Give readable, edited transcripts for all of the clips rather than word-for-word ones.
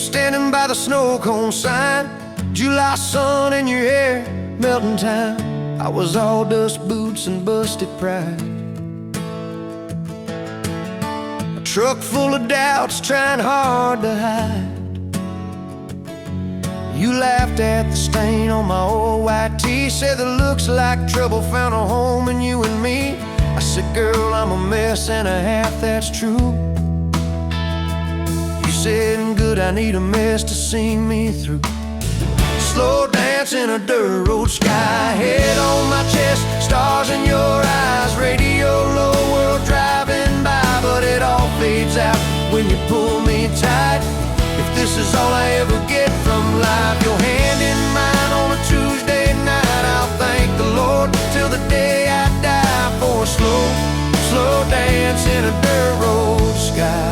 standing by the snow cone sign, July sun in your hair, melting time. I was all dust boots and busted pride. A truck full of doubts, trying hard to hide. You laughed at the stain on my old white tee, said that looks like trouble found a home in you and me. I said, girl, I'm a mess and a half, that's true. You said, good, I need a mess to see me through. Slow dance in a dirt road sky, head on my chest, stars in your eyes. Radio low, world driving by, but it all fades out when you pull me tight. If this is all I ever get from life, your hand in mine on a Tuesday night, I'll thank the Lord till the day I die for a slow, slow dance in a dirt road sky.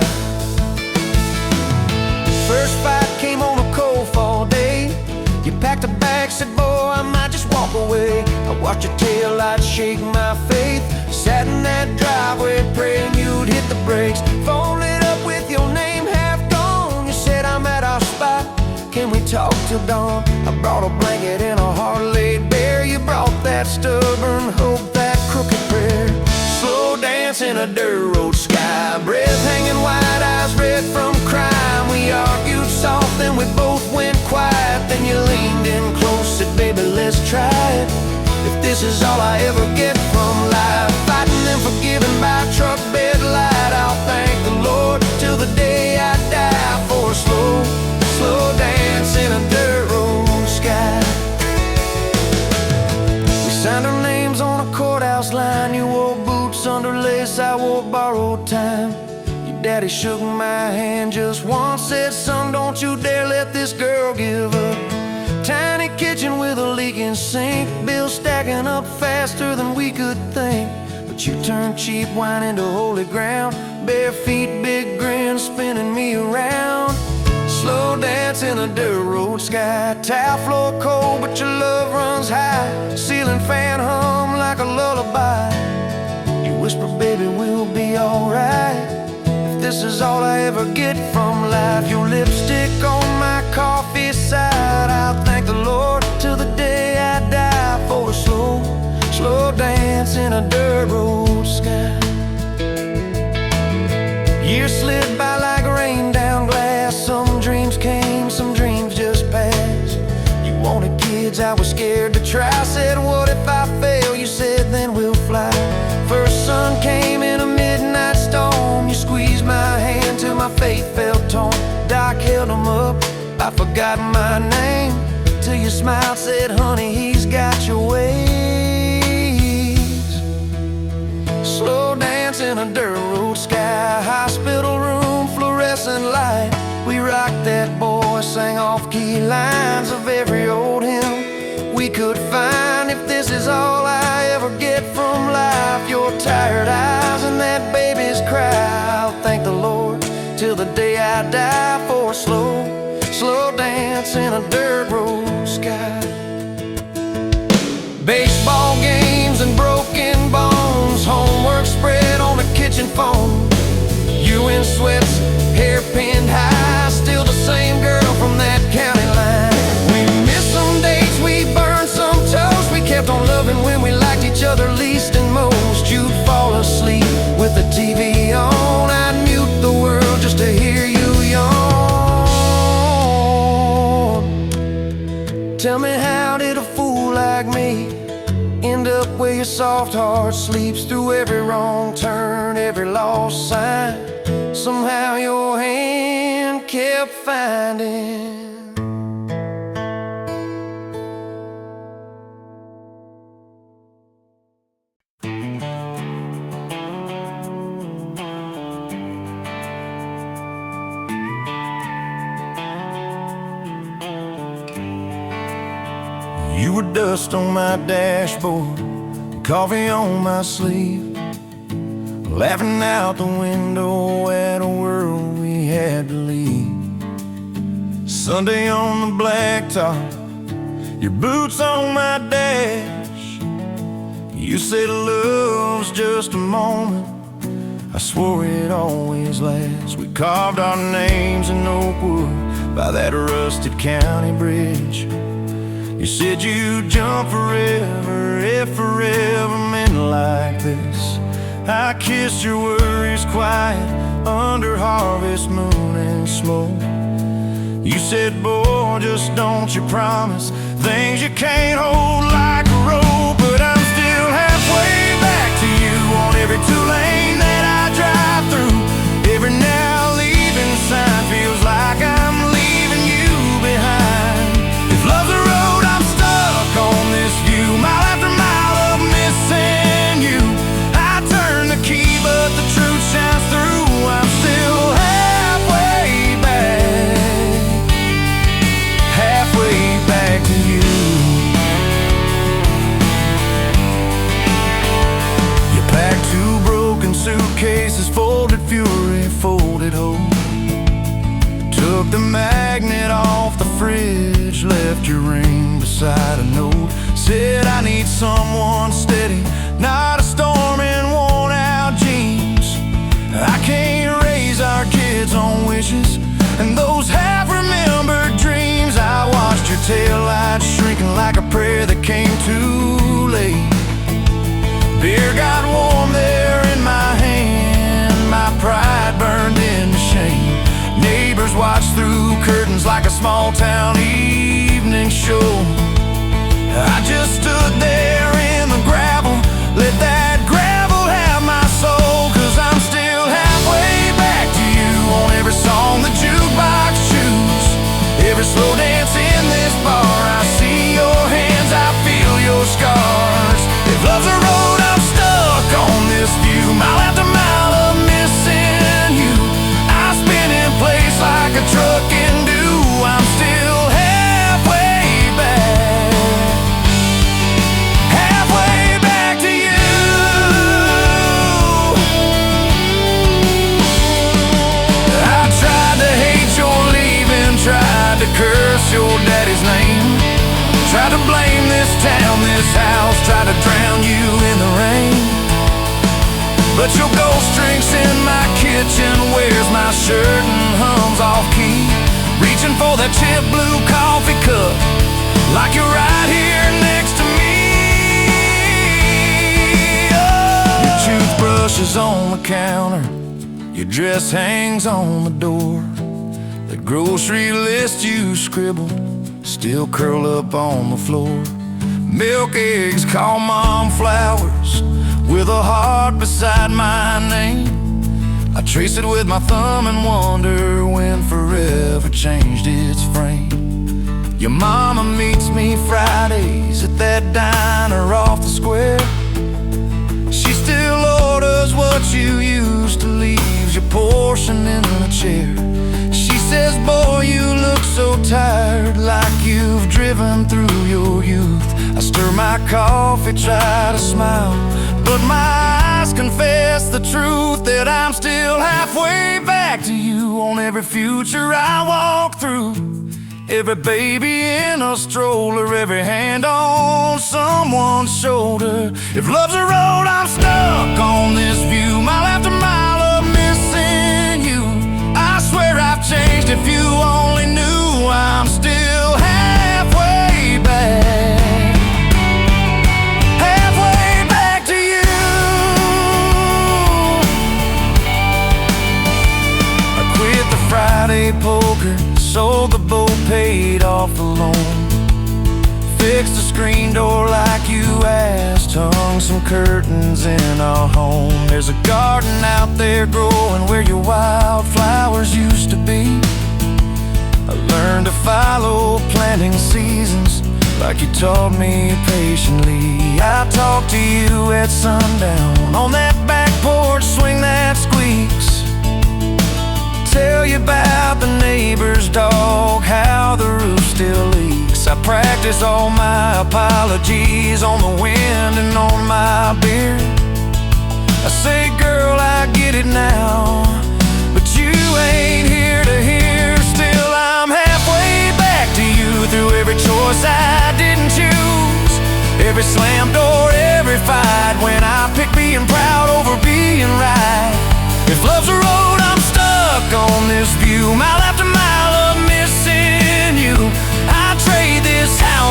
First fight came on a cold fall day. You packed a bag, said, boy, I might just walk away. I watched your taillights shake my faith, sat in that driveway praying you'd hit the brakes. Phone lit up with your name half gone. You said, I'm at our spot, can we talk till dawn? I brought a blanket and a heart laid bare. You brought that stubborn hope, that crooked prayer. Slow dance in a dirt road sky, breath hanging wide, eyes red from crime. We argued soft, then we both went quiet. Then you leaned in close, said, baby, let's try it. If this is all I ever get from life, fighting and forgiven by truck bed light, I'll thank the Lord till the day I die for a slow, slow dance in a dirt road sky. We signed our names on a courthouse line. You wore boots under lace, I wore borrowed time. Your daddy shook my hand just once, said, son, don't you dare let this girl give up. Tiny kitchen with a leaking sink, bills stacking up faster than we could think. But you turned cheap wine into holy ground, bare feet, big grin, spinning me around. Slow dance in a dirt road sky, tile floor cold, but your love runs high. Ceiling fan hum like a lullaby. You whisper, baby, we'll be alright. If this is all I ever get from life, your lipstick on my coffee side, I'll thank the Lord till the day I die for a slow, slow dance in a dirt road sky. Years slid by like rain down glass. Some dreams came, some dreams just passed. You wanted kids, I was scared to try. Said, what if I fail? You said, then we'll fly. First sun came in a midnight storm. You squeezed my hand till my faith felt torn. Doc held him up, I forgot my name, till you smiled, said, honey, he's got your ways. Slow dance in a dirt road sky, hospital room, fluorescent light. We rocked that boy, sang off-key lines of every old hymn we could find. If this is all I ever get from life, your tired eyes and that baby's cry, I'll thank the Lord till the day I die for a slow, slow dance in a dirt road sky. Baseball games and broken bones, homework spread on the kitchen phone. You in sweats, hair pinned high, still the same girl from that county line. We missed some dates, we burned some toast. We kept on loving when we liked each other least and most. You'd fall asleep with the TV on, I'd mute the world just to hear you yawn. Tell me, how did a fool like me end up where your soft heart sleeps through every wrong turn, every lost sign? Somehow your hand kept finding. You were dust on my dashboard, coffee on my sleeve, laughing out the window at a world we had to leave. Sunday on the blacktop, your boots on my dash. You said love's just a moment, I swore it always lasts. We carved our names in oak wood, by that rusted county bridge. You said you'd jump forever if forever meant like this. I kissed your worries quiet under harvest moon and smoke. You said, boy, just don't you promise things you can't hold like a rope. But I'm still halfway back to you on every two-lane that I drive through. Every now leaving sign feels like I'm leaving you behind. If love's a road, I'm stuck on this view, mile after mile of missing you. I turn the key, but the truth shines through. I'm still halfway back to you. You packed two broken suitcases, folded fury, folded hope. Took the magnet off the fridge, left your ring beside a note. Said I need someone steady, not a storm in worn out jeans. I can't raise our kids on wishes and those half-remembered dreams. I watched your taillights shrinking like a prayer that came too late. Beer got warm there in my hand, my pride burned into shame. Neighbors watched through curtains like a small-town evening show. I just stood there in the gravel, let that gravel have my soul. 'Cause I'm still halfway back to you on every song the jukebox choose. Every slow dance in this bar, I see your hands, I feel your scars. If love's a road, I'm stuck on this view, mile after mile of missing you. I spin in place like a truck can do. I'm still halfway back to you. I tried to hate your leaving, tried to curse your daddy's name, tried to blame this town, this house, tried to drown you in the rain. But your ghost drinks in my kitchen, wears my shirt and hums off key, reaching for that chip blue coffee cup like you're right here next to me. Oh. Your toothbrush is on the counter, your dress hangs on the door. The grocery list you scribbled still curl up on the floor. Milk, eggs, call mom flowers with a heart beside my name. I trace it with my thumb and wonder when forever changed its frame. Your mama meets me Fridays at that diner off the square. She still orders what you used to, leaves your portion in the chair. She says, boy, you look so tired, like you've driven through your youth. I stir my coffee, try to smile, but my eyes confess the truth, that I'm still halfway back to you on every future I walk through. Every baby in a stroller, every hand on someone's shoulder. If love's a road, I'm stuck on this view, mile after mile of missing you. I swear I've changed, if you only knew. I'm still halfway back to you. I quit the Friday poker, sold the boat, paid off the loan, fixed the screen door like you asked, hung some curtains in our home. There's a garden out there growing where your wildflowers used to be. I learned to follow planting seasons like you taught me patiently. I talk to you at sundown on that back porch swing that squeaks, tell you about the neighbor's dog, how the roof still leaks. I practice all my apologies on the wind and on my beard. I say, girl, I get it now, but you ain't here to hear. Still, I'm halfway back to you through every choice I didn't choose, every slam door, every fight, when I pick being proud over being right. If love's a road, I'm stuck on this view, mile after mile of missing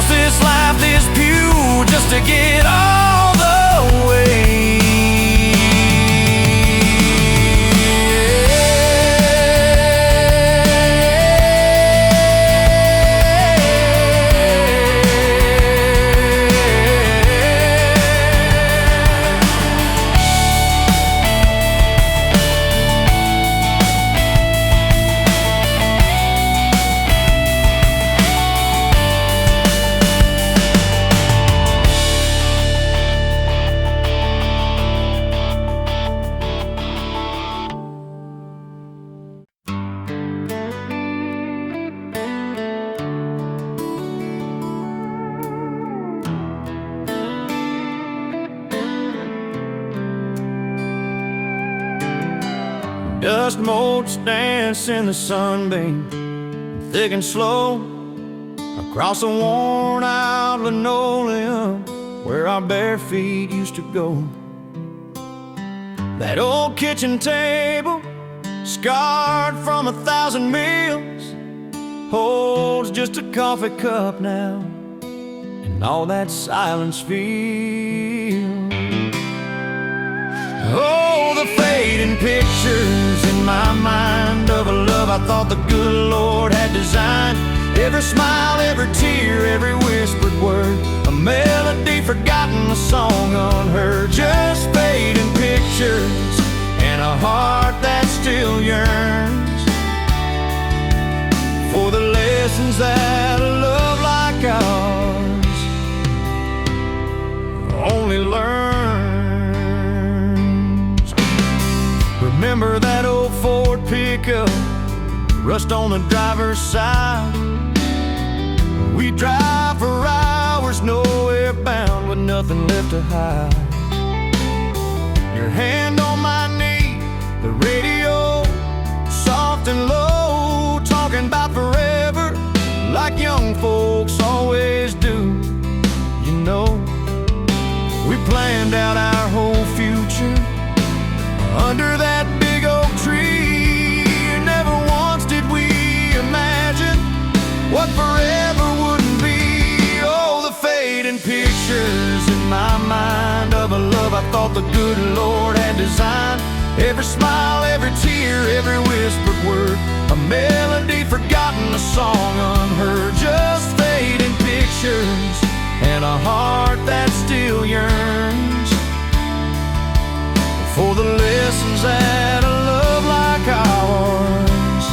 Was this life this pure just to get all the way? Dust motes dance in the sunbeam, thick and slow, across the worn-out linoleum where our bare feet used to go. That old kitchen table, scarred from 1,000 meals, holds just a coffee cup now, and all that silence feels. Oh, the fading pictures in my mind of a love I thought the good Lord had designed. Every smile, every tear, every whispered word, a melody forgotten, a song unheard. Just fading pictures and a heart that still yearns for the lessons that a love like ours only learns. Remember that old Ford pickup, rust on the driver's side. We drive for hours, nowhere bound, with nothing left to hide. Your hand on my knee, the radio soft and low, talking about forever like young folks always do. You know, we planned out our whole future under that big oak tree. Never once did we imagine what forever wouldn't be. Oh, the fading pictures in my mind of a love I thought the good Lord had designed. Every smile, every tear, every whispered word, a melody forgotten, a song unheard. Just fading pictures and a heart that still yearns for the lessons that a love like ours.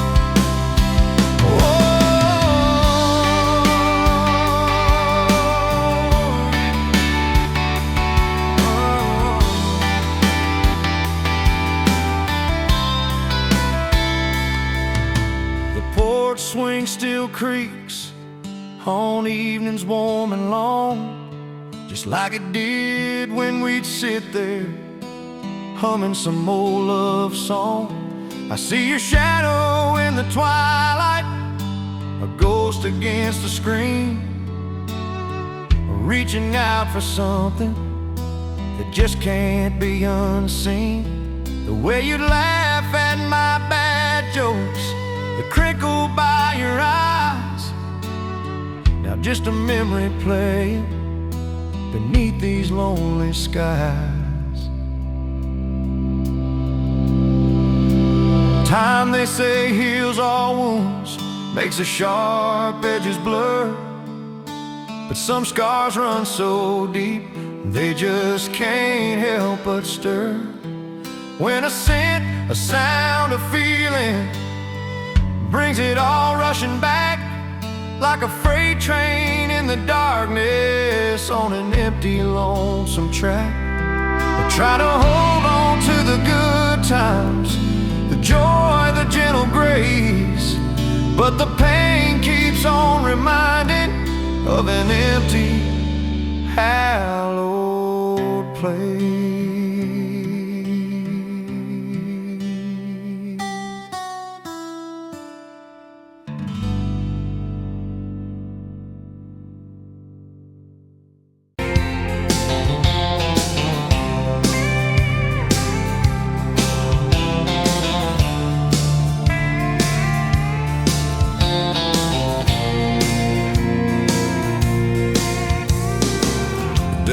The porch swing still creaks on evenings warm and long, just like it did when we'd sit there humming some old love song. I see your shadow in the twilight, a ghost against the screen, reaching out for something that just can't be unseen. The way you laugh at my bad jokes, the crinkle by your eyes, now just a memory playing beneath these lonely skies. Time, they say, heals all wounds, makes the sharp edges blur, but some scars run so deep they just can't help but stir. When a scent, a sound, a feeling brings it all rushing back, like a freight train in the darkness on an empty, lonesome track. I try to hold on to the good times, the joy, the gentle grace, but the pain keeps on reminding of an empty, hallowed place.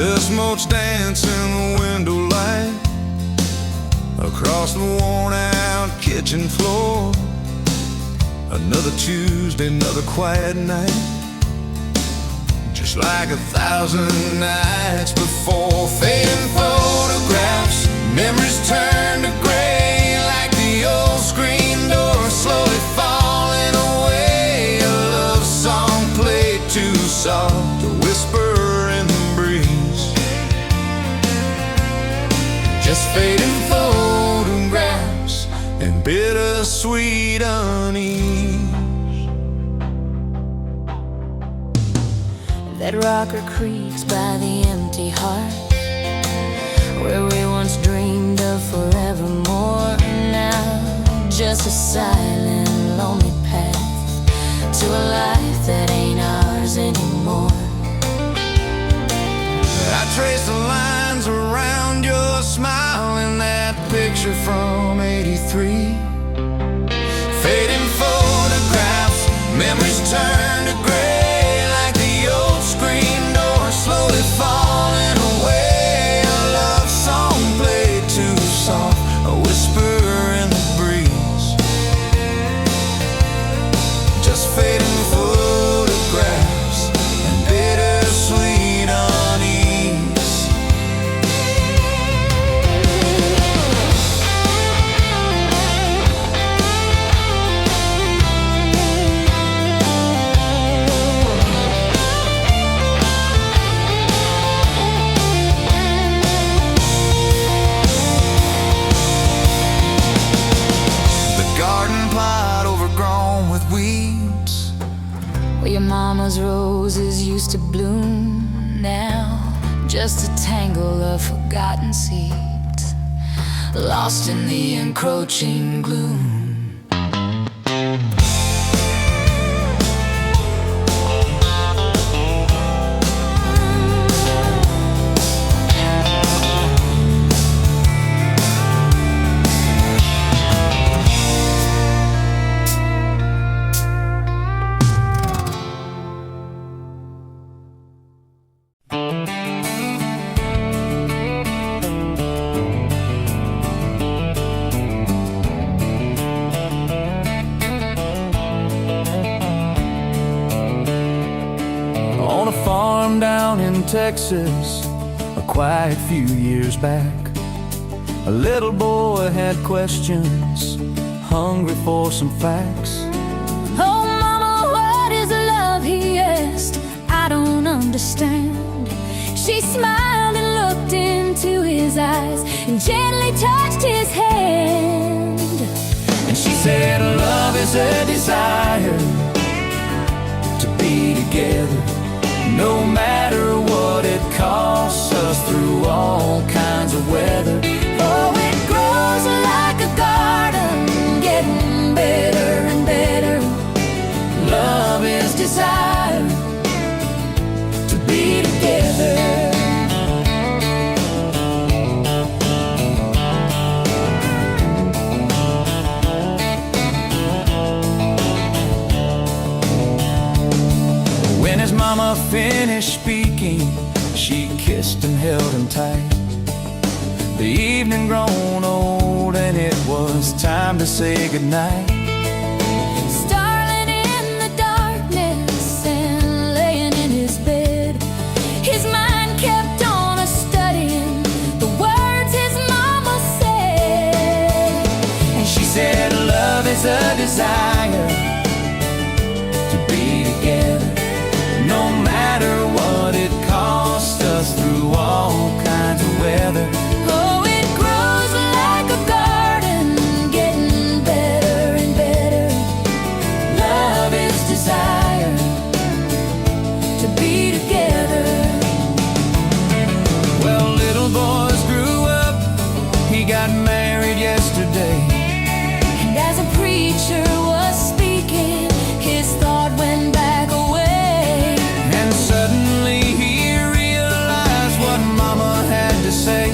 Just much dance in the window light across the worn out kitchen floor. Another Tuesday, another quiet night, just like 1,000 nights before. Fading photographs, memories turn to gray, like the old screen door slowly falling away. A love song played too soft, a whisper in the breeze. Just fading photographs and bittersweet unease. That rocker creaks by the empty heart, where we once dreamed of forevermore. Now just a silent, lonely path to a life that ain't ours anymore. I trace the lines around your smile in that picture from '83. Fading photographs, memories turn to gray, like the old screen door slowly falling away. A love song played too soft, a whisper in the breeze. Just fading photographs and bittersweet unease. Where your mama's roses used to bloom, now just a tangle of forgotten seeds, lost in the encroaching gloom. On a farm down in Texas, a quiet few years back, a little boy had questions, hungry for some facts. Oh mama, what is love, he asked. I don't understand. She smiled and looked into his eyes and gently touched his hand. And she said, love is a desire to be together, no matter what it costs us, through all kinds of weather. Oh, it grows like a garden, getting better and better. Love is desire to be together. When his mama finished speaking, she kissed and held him tight. The evening grown old and it was time to say goodnight. Starling in the darkness and laying in his bed, his mind kept on a-studying the words his mama said. And she said, love is a desire to be together, no matter what it costs us, through all kinds of weather. Oh, it grows like a garden, getting better and better. Love is desire To be together. Well, little boys grew up, he got married yesterday. And as a preacher was speaking, his thought went back away. And suddenly he realized what mama had to say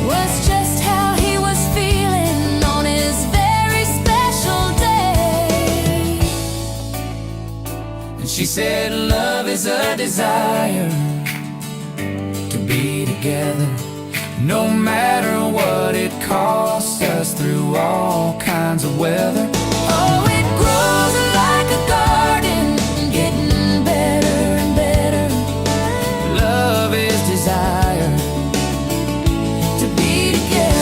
Was just how he was feeling on his very special day. And she said, love is a desire be together, no matter what it costs us through all kinds of weather. Oh, it grows like a garden, getting better and better. Love is desire To be together.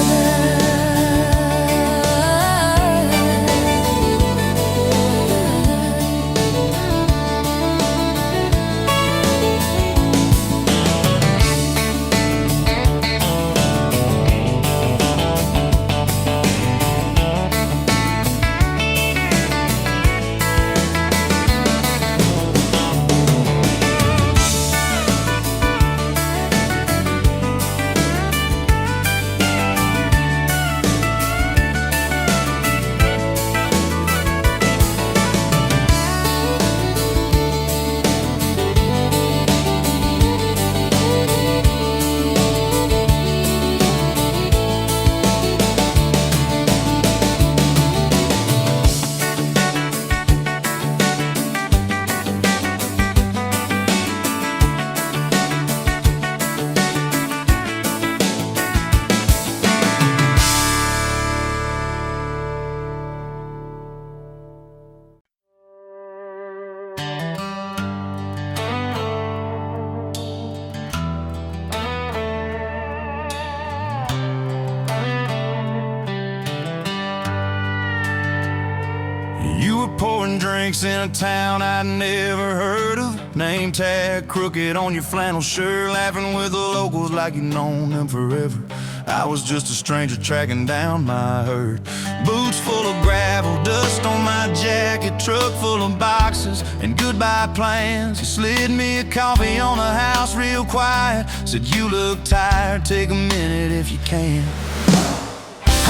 You were pouring drinks in a town I'd never heard of. Name tag crooked on your flannel shirt, laughing with the locals like you'd known them forever. I was just a stranger tracking down my herd. Boots full of gravel, dust on my jacket, truck full of boxes and goodbye plans. You slid me a coffee on the house real quiet, said you look tired, take a minute if you can.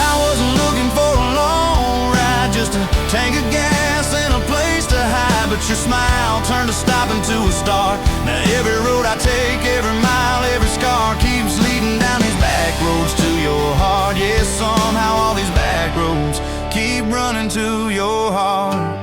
I wasn't looking for a long ride, just a tank of gas and a place to hide. But your smile turned a stop into a start. Now every road I take, every mile, every scar keeps leading down these back roads to your heart. Yeah, somehow all these back roads keep running to your heart.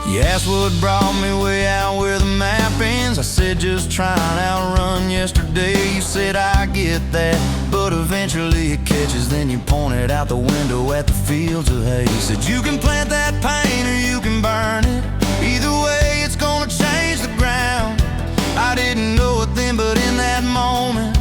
You asked what brought me way out where the map ends. I said just trying to outrun yesterday. You said I get that, but eventually it catches. Then you pointed out the window at the fields of hay. You said you can plant that pain or you can burn it. Either way it's gonna change the ground. I didn't know it then, but in that moment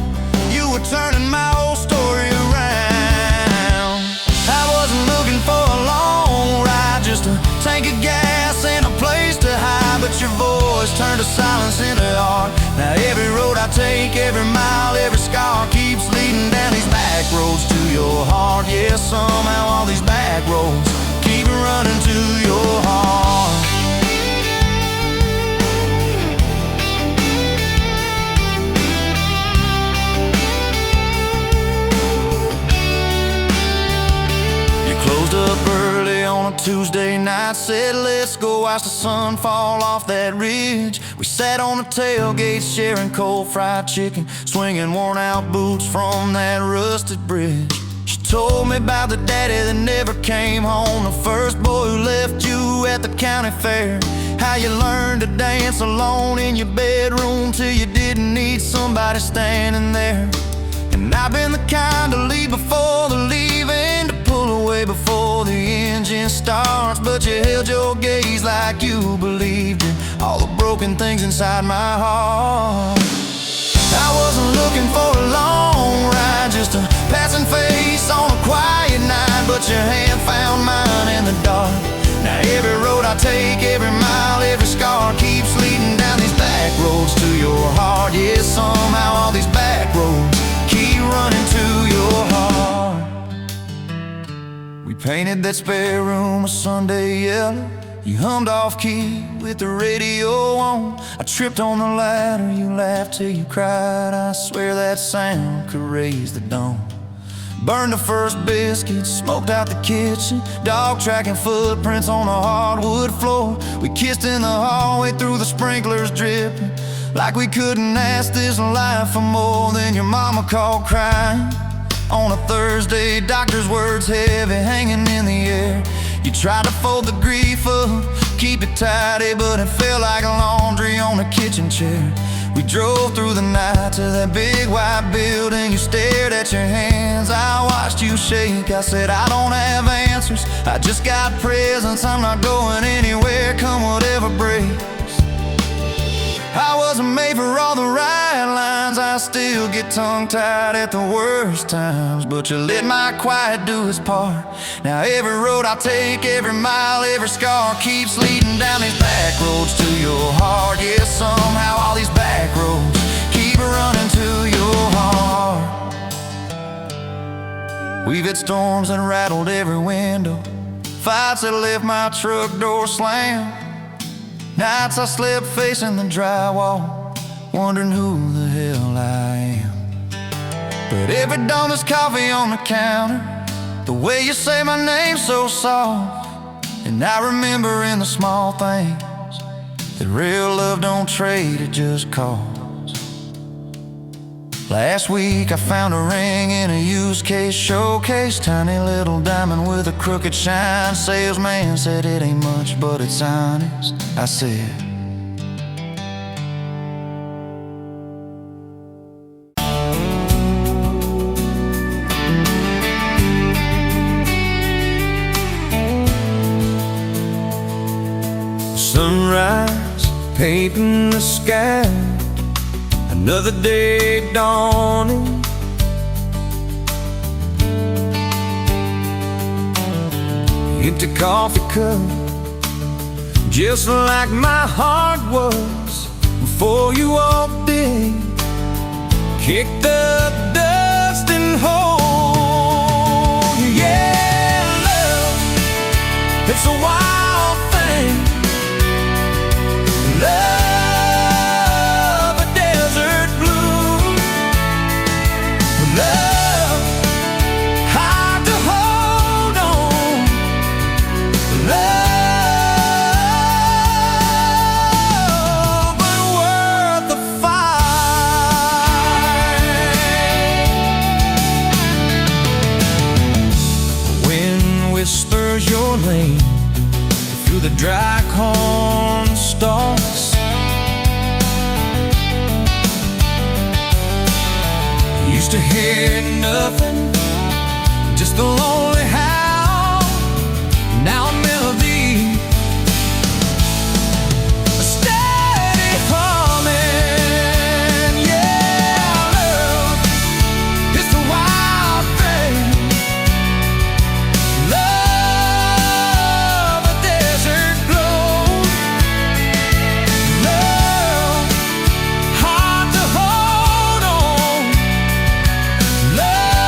you were turning my whole story around. I wasn't looking for a long ride, just a tank of gas and a place to hide. But your voice turned a silence into art. Now every road I take, every mile, every scar keeps leading down these back roads to your heart. Yeah, somehow all these back roads keep running to your heart. Closed up early on a Tuesday night, said let's go watch the sun fall off that ridge. We sat on the tailgate sharing cold fried chicken, swinging worn out boots from that rusted bridge. She told me about the daddy that never came home, the first boy who left you at the county fair. How you learned to dance alone in your bedroom till you didn't need somebody standing there. And I've been the kind to leave before the leaving, to pull away before the engine starts. But you held your gaze like you believed in all the broken things inside my heart. I wasn't looking for a long ride, just a passing face on a quiet night. But your hand found mine in the dark. Now every road I take, every mile, every scar keeps leading down these back roads to your heart. Yeah, somehow all these back roads keep running to your heart. We painted that spare room a Sunday yellow. You hummed off key with the radio on. I tripped on the ladder, you laughed till you cried. I swear that sound could raise the dawn. Burned the first biscuit, smoked out the kitchen, dog tracking footprints on the hardwood floor. We kissed in the hallway through the sprinklers dripping, like we couldn't ask this life for more. Than your mama called crying on a Thursday, doctor's words heavy hanging in the air. You tried to fold the grief up, keep it tidy, but it felt like laundry on a kitchen chair. We drove through the night to that big white building. You stared at your hands, I watched you shake. I said, I don't have answers, I just got presents. I'm not going anywhere, come whatever breaks. I wasn't made for all the right lines, I still get tongue-tied at the worst times. But you let my quiet do its part. Now every road I take, every mile, every scar keeps leading down these back roads to your heart. Yeah, somehow all these back roads keep running to your heart. We've had storms that rattled every window, fights that left my truck door slammed, nights I slept facing the drywall, wondering who the hell I am. But every dawn there's coffee on the counter, the way you say my name so soft. And I remember in the small things that real love don't trade, it just costs. Last week I found a ring in a used case showcase, tiny little diamond with a crooked shine. Salesman said it ain't much, but it's honest. I said, sunrise painting the sky, another day dawning. Empty coffee cup, just like my heart was before you walked in. Kick the dust and hold you. Yeah, love, it's a wild thing. Love, a desert blue. Love, hard to hold on. Love, but worth the fight. Wind whispers your name through the dry corn stalks. Used to hear nothing, just the lonely howl. Now a melody, a steady humming. Yeah, love, it's the wild thing. Love, a desert glow. Love, hard to hold on. Love,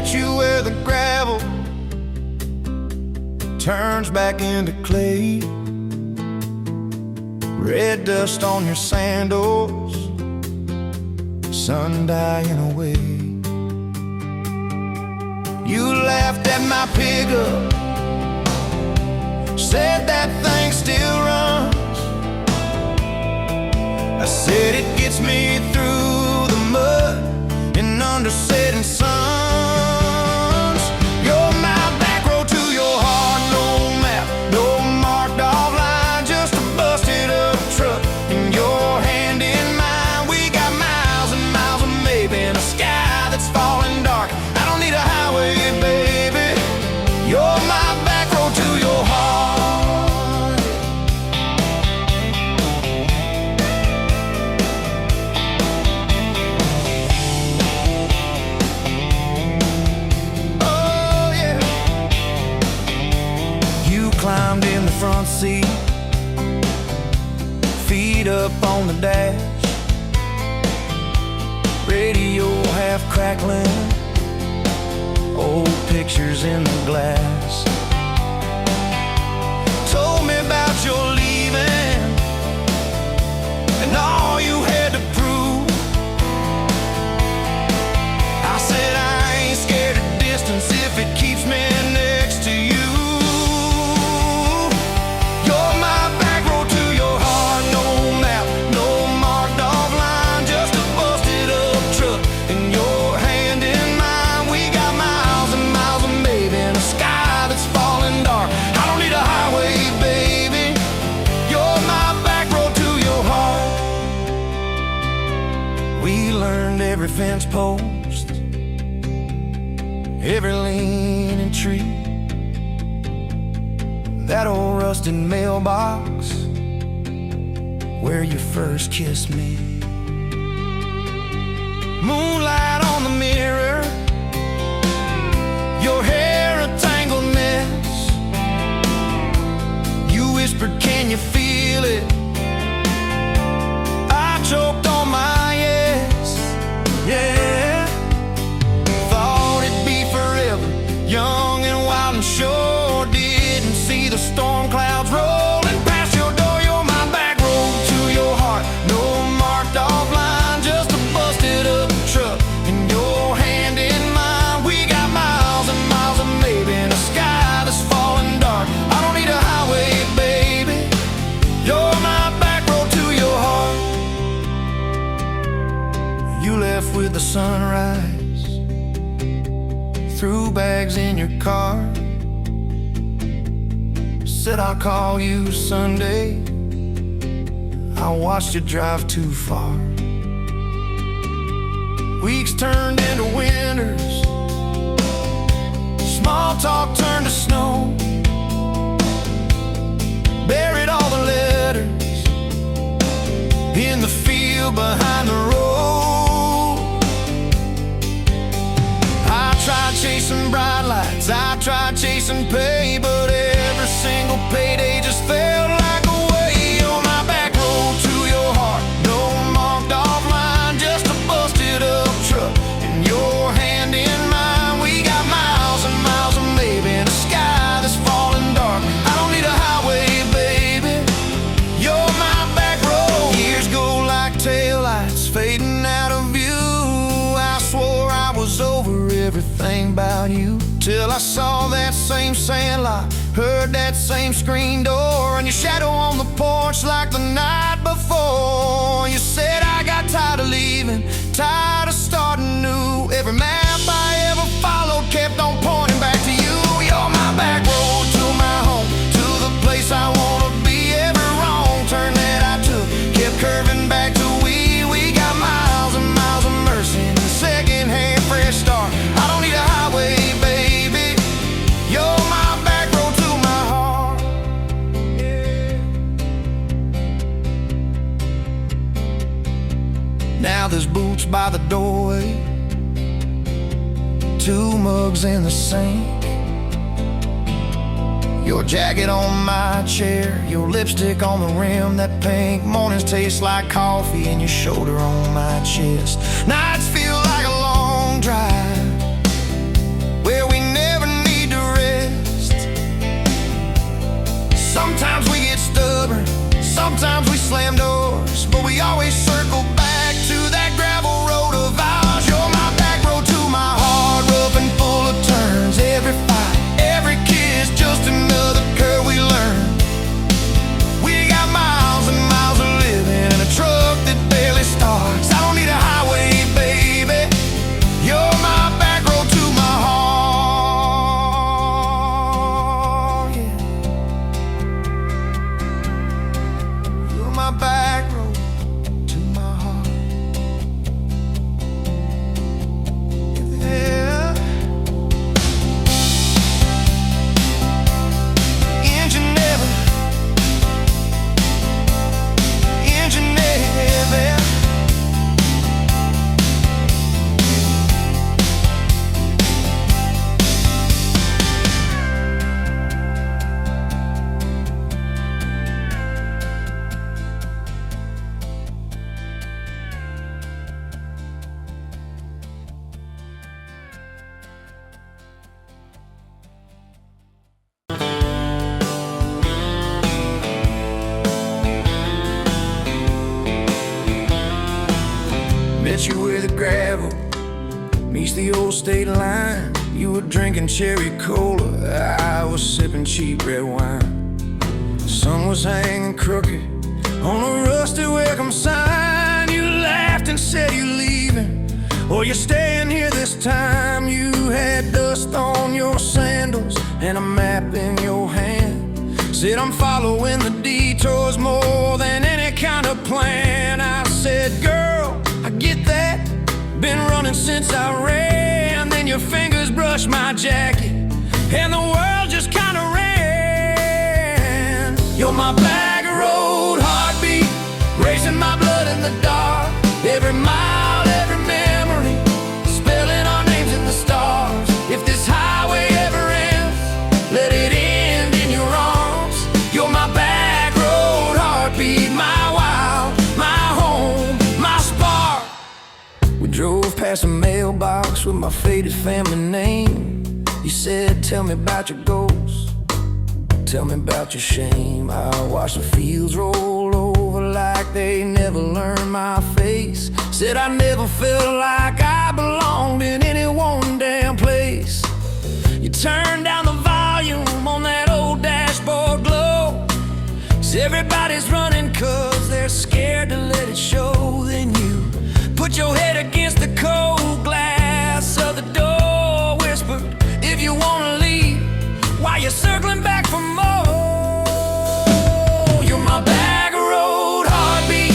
met you where the gravel turns back into clay. Red dust on your sandals, sun dying away. You laughed at my pickup, said that thing still runs. I said it gets me through the mud and under setting suns. You're my back road to your heart, no map, no marked off line, just a busted up truck in your hand in mine. We got miles and miles of maybe in a sky that's falling dark. I don't need a highway, baby. You're my back road to your heart. Climbed in the front seat, feet up on the dash, radio half crackling, old pictures in the glass. Told me about your leaving and all you had to prove. I said I ain't scared of distance if it keeps me next to you. Every fence post, every leaning tree, that old rusted mailbox where you first kissed me. Moonlight on the mirror, your hair a tangled mess. You whispered, can you feel it? I choked on my yes. Yeah, thought it'd be forever, young and wild and sure didn't see the storm clouds rolling past your door. You're my back road to your heart, no marked off line, just a busted up truck in your hand in mine. We got miles and miles of maybe in a sky that's falling dark. I don't need a highway, baby. You're my back road to your heart. You left with the sunrise, threw bags in your car, said I'll call you Sunday. I watched you drive too far. Weeks turned into winters, small talk turned to snow. Buried all the letters in the field behind the road. I tried chasing bright lights, I tried chasing pay, but every single payday just felt like a way. On my back road to your heart, no marked off line, just a busted up truck in your hand in mine. We got miles and miles of maybe in a sky that's falling dark. I don't need a highway, baby. You're my back road. Years go like taillights fading out of view. I swore I was over everything about you, till I saw that same sandlot, heard that same screen door, and your shadow on the porch like the night before. You said I got tired of leaving, tired of starting new. Every map I ever followed kept on pointing back to you. You're my back road to my home, to the place I wanna be. Every wrong turn that I took kept curving back to we. We got miles and miles of mercy and a second-hand fresh start. I don't need a highway, baby. You're my back road to my heart. Yeah. Now there's boots by the doorway, 2 mugs in the sink, your jacket on my chair, your lipstick on the rim, that pink. Mornings taste like coffee and your shoulder on my chest. Nights feel like a long drive, Sometimes we get stubborn, sometimes we slam doors, but we always circle back to that gravel road of ours. You're my back road to my heart, rough and full of turns. Every fight, every kiss, just another curve we learn. We got miles and miles of living in a truck that barely starts. I don't need a highway, baby. You're my back road to my heart, yeah. You're my back road to my heart, yeah. Engine never, engine never. Met you where the gravel meets the old state line. You were drinking cherry cola, I was sipping cheap red wine. The sun was hanging crooked on a rusty welcome sign. You laughed and said you're leaving, or you're staying here this time. You had dust on your sandals and a map in your hand. Said I'm following the detours more than any kind of plan. I said, girl, I get that, been running since I ran. Then your fingers brushed my jacket and the world just kinda ran. You're my back road heartbeat, racing my blood in the dark. Every mile, every memory, spelling our names in the stars. If this highway ever ends, let it end in your arms. You're my back road heartbeat, my wild, my home, my spark. We drove past a mailbox with my faded family name. You said, tell me about your goals, tell me about your shame. I watched the fields roll over like they never learned my face. Said I never felt like I belonged in any one damn place. You turned down the volume on that old dashboard glow. 'Cause everybody's running 'cause they're scared to let it show. Then you put your head against the cold glass of the door, whispered, if you wanna leave, while you're circling back for more. You're my back road heartbeat,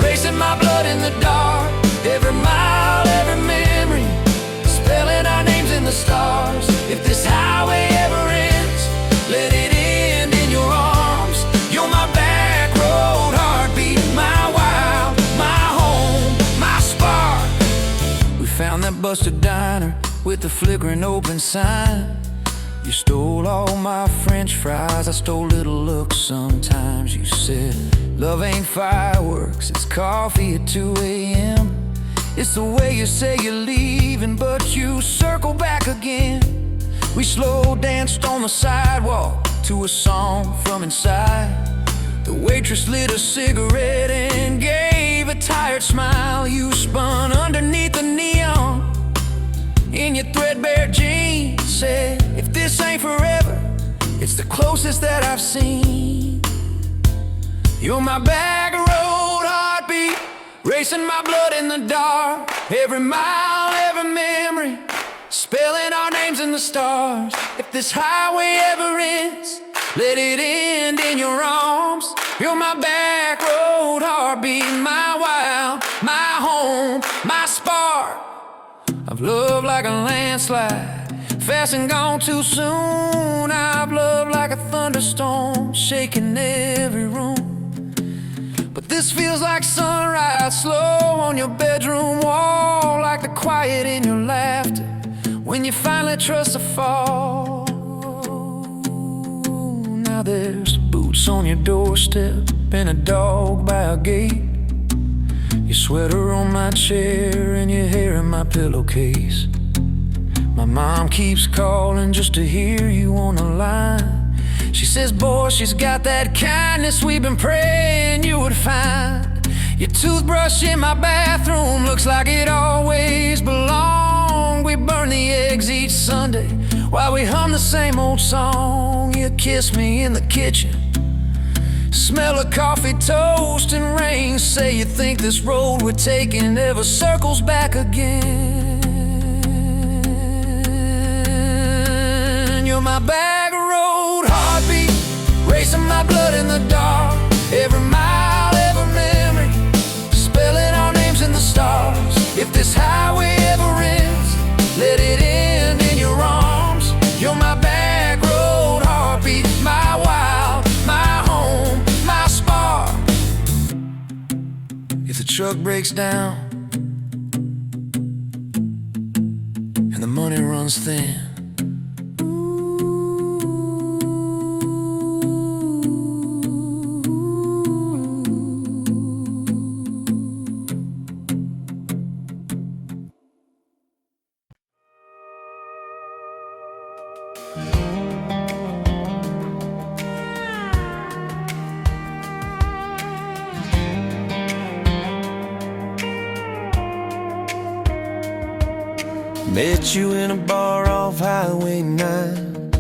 racing my blood in the dark. Every mile, every memory, spelling our names in the stars. If this highway ever ends, let it end in your arms. You're my back road heartbeat, my wild, my home, my spark. We found that busted diner with the flickering open sign. You stole all my french fries, I stole little looks sometimes. You said, love ain't fireworks, it's coffee at 2 a.m. It's the way you say you're leaving, but you circle back again. We slow danced on the sidewalk to a song from inside. The waitress lit a cigarette and gave a tired smile. You spun underneath the neon in your threadbare jeans. Said, if this ain't forever, it's the closest that I've seen. You're my back road heartbeat, racing my blood in the dark. Every mile, every memory, spelling our names in the stars. If this highway ever ends, let it end in your arms. You're my back road heartbeat, my wild, my home, my spark. I've loved like a landslide, fast and gone too soon. I've loved like a thunderstorm, shaking every room. But this feels like sunrise, slow on your bedroom wall, like the quiet in your laughter when you finally trust a fall. Now there's boots on your doorstep and a dog by a gate. Your sweater on my chair and your hair in my pillowcase. My mom keeps calling just to hear you on the line. She says, boy, she's got that kindness we've been praying you would find. Your toothbrush in my bathroom looks like it always belonged. We burn the eggs each Sunday while we hum the same old song. You kiss me in the kitchen, smell of coffee, toast, and rain. Say you think this road we're taking ever circles back again. You're my back road heartbeat, racing my blood in the dark. Every mile, every memory, spelling our names in the stars. If this highway ever ends, let it end in your arms. You're my back road heartbeat, my wild, my home, my spark. If the truck breaks down and the money runs thin, met you in a bar off Highway 9.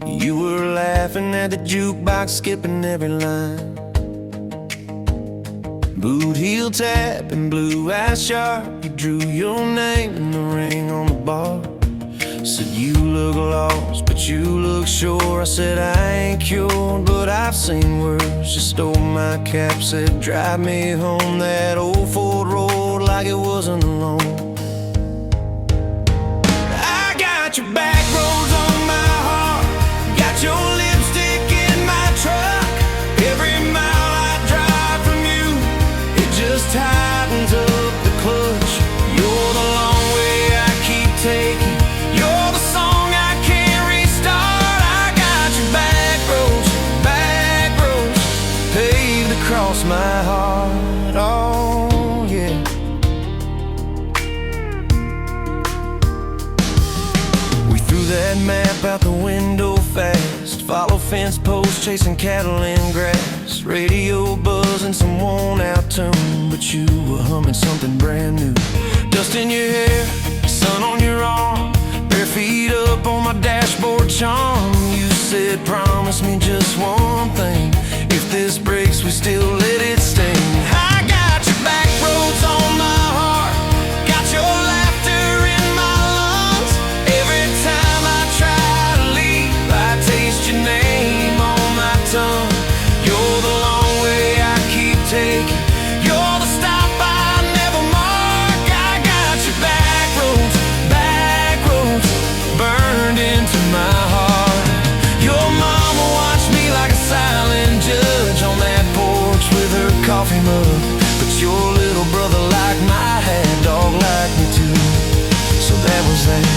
You were laughing at the jukebox, skipping every line. Boot heel tap and blue eyes sharp, you drew your name in the ring on the bar. Said you look lost, but you look sure. I said I ain't cured, but I've seen worse. You stole my cap, said drive me home that old Ford road like it wasn't alone. Your back roads on my heart, got your lipstick in my truck. Every mile I drive from you, it just tightens up the clutch. You're the long way I keep taking, you're the song I can't restart. I got your back roads paved across my heart. Oh yeah. That map out the window fast, follow fence posts, chasing cattle in grass. Radio buzzing some worn out tune, but you were humming something brand new. Dust in your hair, sun on your arm, bare feet up on my dashboard charm. You said promise me just one thing, if this breaks we still let it sting. I got your back roads on my heart, got your laughter in my lungs. Every time I try to leave, I taste your name on my tongue. You're the long way I keep taking, you're the stop I never mark. I got your back roads burned into my heart. Your mama watched me like a silent judge on that porch with her coffee mug, but your little brother liked my hat, dog liked me too. So that was that.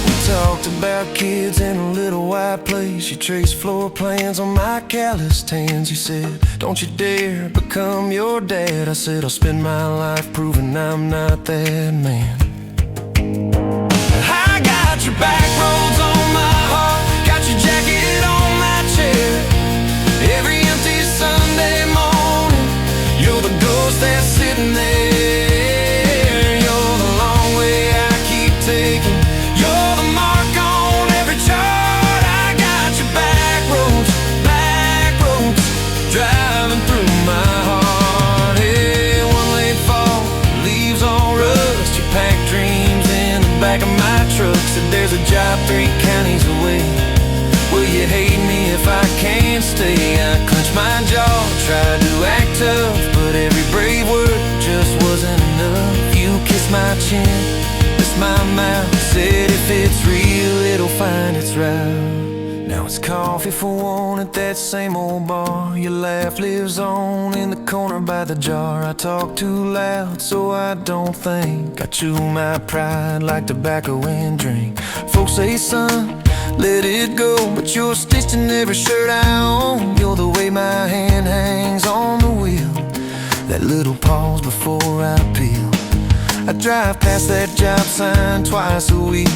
We talked about kids in a little white place. You traced floor plans on my calloused hands. You said, don't you dare become your dad. I said, I'll spend my life proving I'm not that man. I got your back roads on my heart, got your jacket on my chair. Every empty Sunday morning, you're the ghost that's sitting there. You're the long way I keep taking, you're the mark on every chart. I got your back roads driving through my heart. Hey, one late fall, leaves all rust. You pack dreams in the back of my truck. Said there's a job 3 counties away. Will you hate me if I can't stay? I clench my jaw, tried to act tough, but every brave word just wasn't enough. You kissed my chin, missed my mouth, said if it's real, it'll find its route. Now it's coffee for one at that same old bar. Your laugh lives on in the corner by the jar. I talk too loud so I don't think. I chew my pride like tobacco and drink. Folks say, son, let it go, but you're stitched in every shirt I own. You're the way my hand hangs on the wheel, that little pause before I peel. I drive past that job sign twice a week,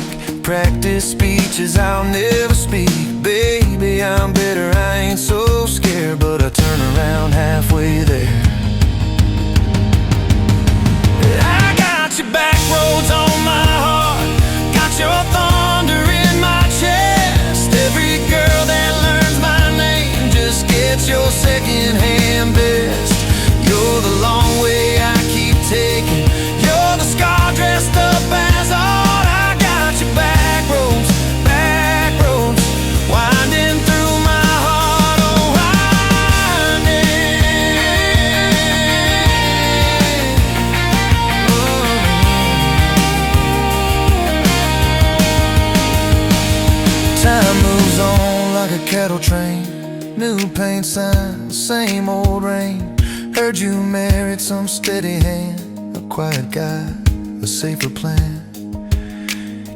Practice speeches I'll never speak. Baby, I'm better, I ain't so scared. But I turn around halfway there. I got your back roads on my heart, got your thunder in my chest. Every girl that learns my name just gets your second-hand best. You're the long way I keep taking, you're the scar dressed up as art. I got your back roads, winding through my heart, oh winding. Time moves on like a cattle train, new paint sign, same old rain. Heard you married some steady hand, a quiet guy, a safer plan.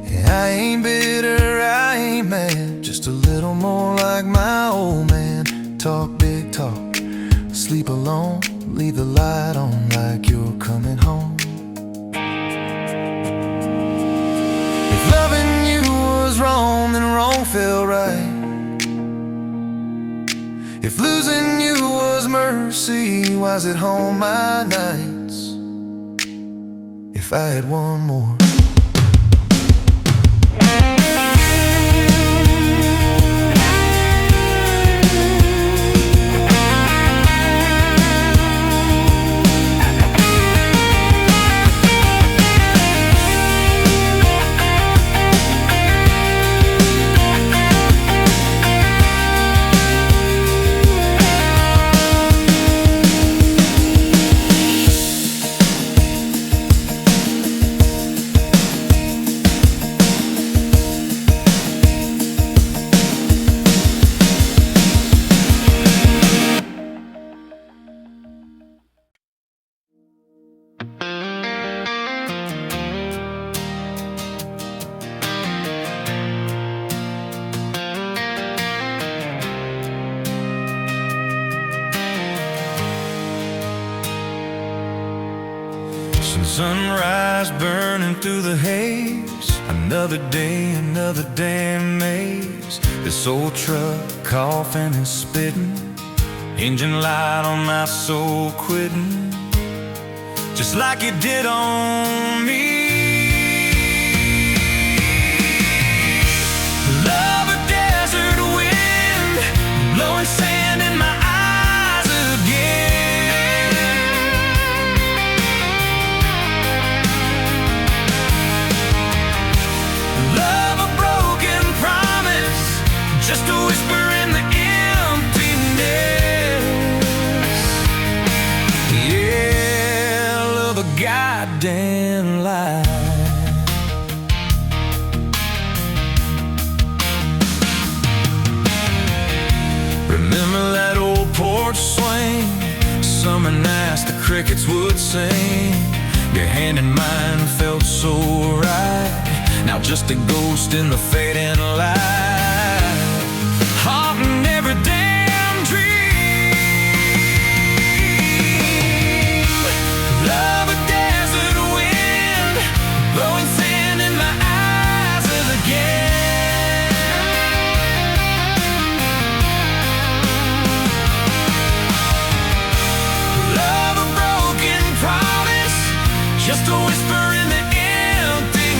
Yeah, I ain't bitter, I ain't mad, just a little more like my old man. Talk big talk, sleep alone, leave the light on like you're coming home. If loving you was wrong, then wrong felt right. If losing you was mercy, why's it home my nights? If I had one more. Sunrise burning through the haze, another day, another damn maze. This old truck coughing and spitting, engine light on my soul quitting, just like it did on me. Love a desert wind, blowing sand in my eyes again. Love a broken promise, just a whisper in the emptiness. Yeah, love a goddamn lie. Remember that old porch swing, summer nights the crickets would sing. Your hand in mine felt so right, now just a ghost in the fading light, haunting every damn dream. Love a desert wind, blowing sand in my eyes again. Love a broken promise, just a whisper in the emptiness.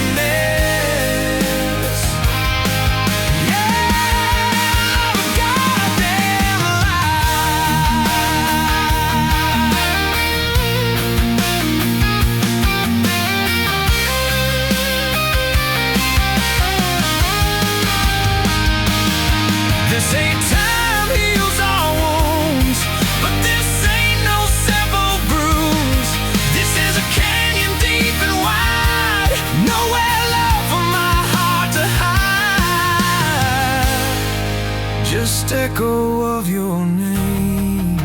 Yeah, love a goddamn lie. This ain't time heals all wounds, but this ain't no simple bruise. This is a canyon deep and wide, nowhere left for my heart to hide. Just echo of your name.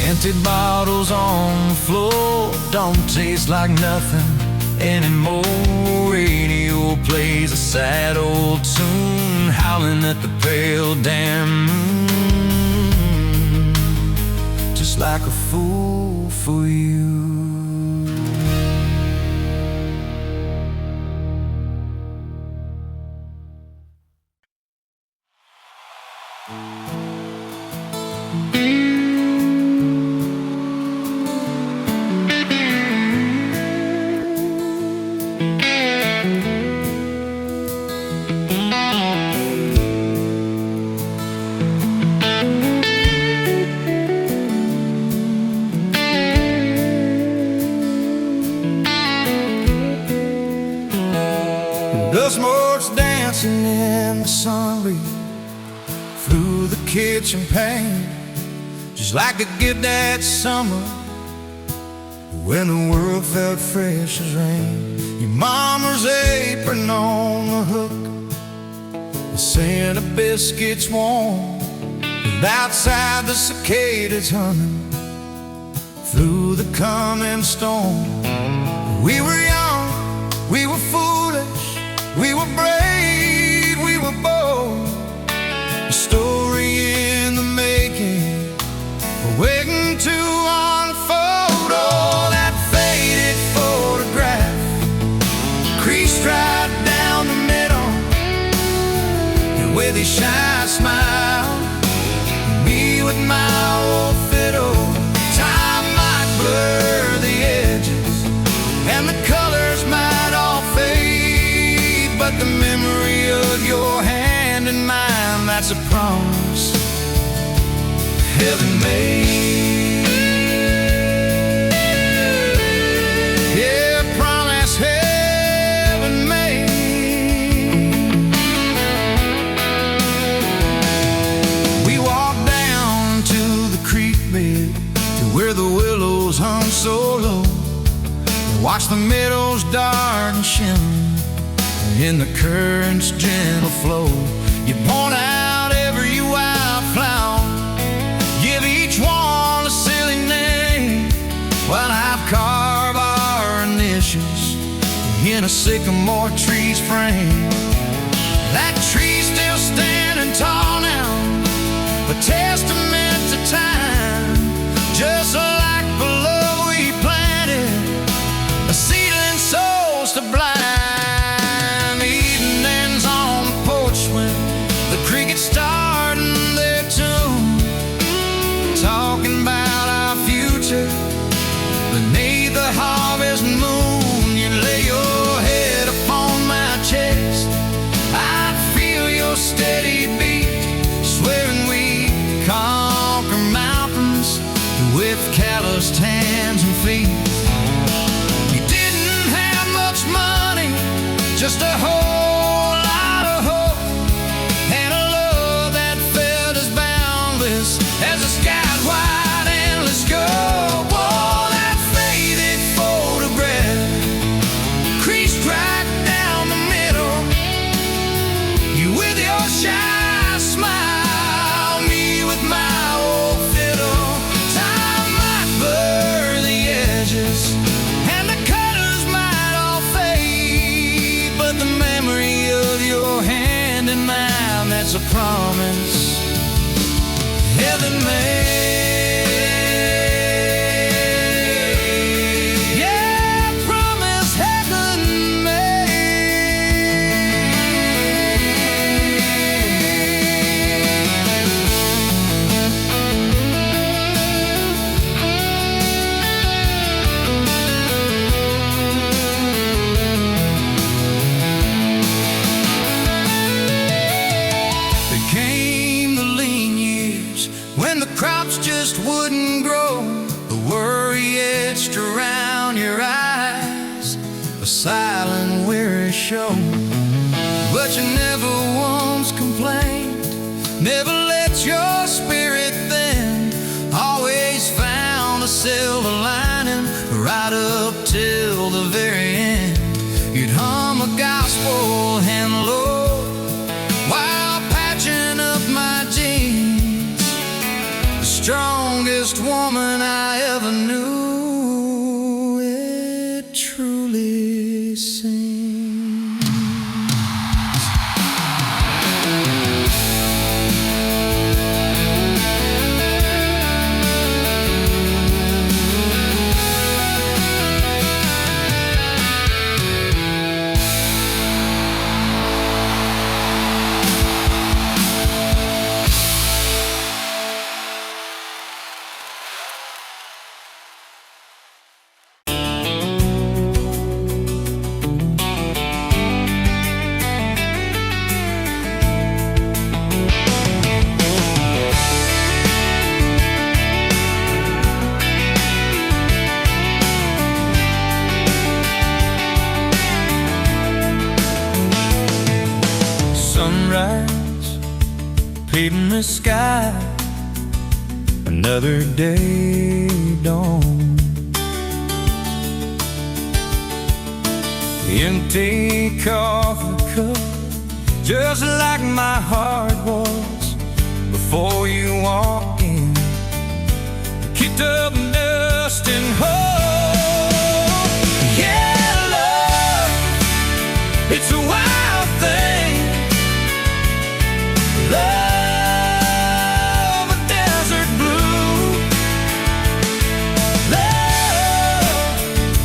Empty bottles on the floor don't taste like nothing anymore. Radio plays a sad old tune, howling at the pale damn moon, just like a fool for you. Dust motes dancing in the sun breeze through the kitchen pane, just like a gift that summer when the world felt fresh as rain. Your mama's apron on the hook, the scent of biscuits warm, and outside the cicadas humming through the coming storm. We were young, we were foolish, we were brave, we were bold. A story in the making, waiting to unfold. Oh, that faded photograph, creased right down the middle, and with his shy smile, me with my old fiddle. Time might blur the edges, and the colors might all fade, but the memory of your hand in mine, that's a promise heaven made. Yeah, promise heaven made. We walked down to the creek bed, to where the willows hung so low, watch the meadows dart and shimmer in the current's gentle flow. You point out every wildflower, give each one a silly name, while I carve our initials in a sycamore tree's frame. That tree's still standing tall now, a testament to time, just like the love we planted, a seedling souls to blind. Evenings on the porch when the crickets starting their tune, talking about our future beneath the harvest moon. You lay your head upon my chest, I'd feel your steady beat, swearing we conquer mountains with calloused hands and feet. You didn't have much money, just a whole lot of hope, and a love that felt as boundless as the sky's wide endless scope. Oh, that faded photograph, creased right down the middle, you with your shy smile, me with my old fiddle. Time might blur the edges, and the colors might all fade, but the memory of your hand in mine, that's a promise heaven made. Yeah, promise heaven There came the lean years when the crops just wouldn't grow, the worry etched around your eyes, a silent weary show. But you never once complained, never let your spirit thin, always found a silver lining right up till the very end. You'd hum a gospel hymn low while patching up my jeans, the strongest woman I ever knew, it truly seems. painting the sky, another day dawned. Empty coffee cup, just like my heart was before you walked in. Kicked up dust and hope. Yeah, love, it's a wild thing. Love, a desert blue. Love,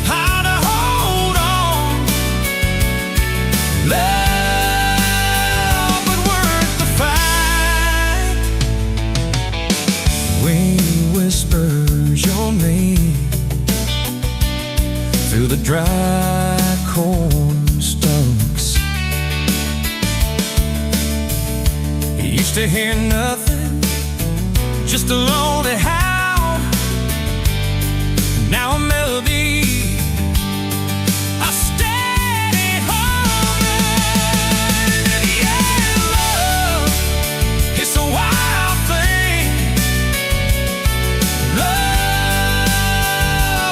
how to hold on. Love, but worth the fight. Wind whispers your name through the dry corn stalks. You used to hear nothing, just a lonely howl. Now a melody, a steady humming. And yeah, love, it's a wild thing. Love,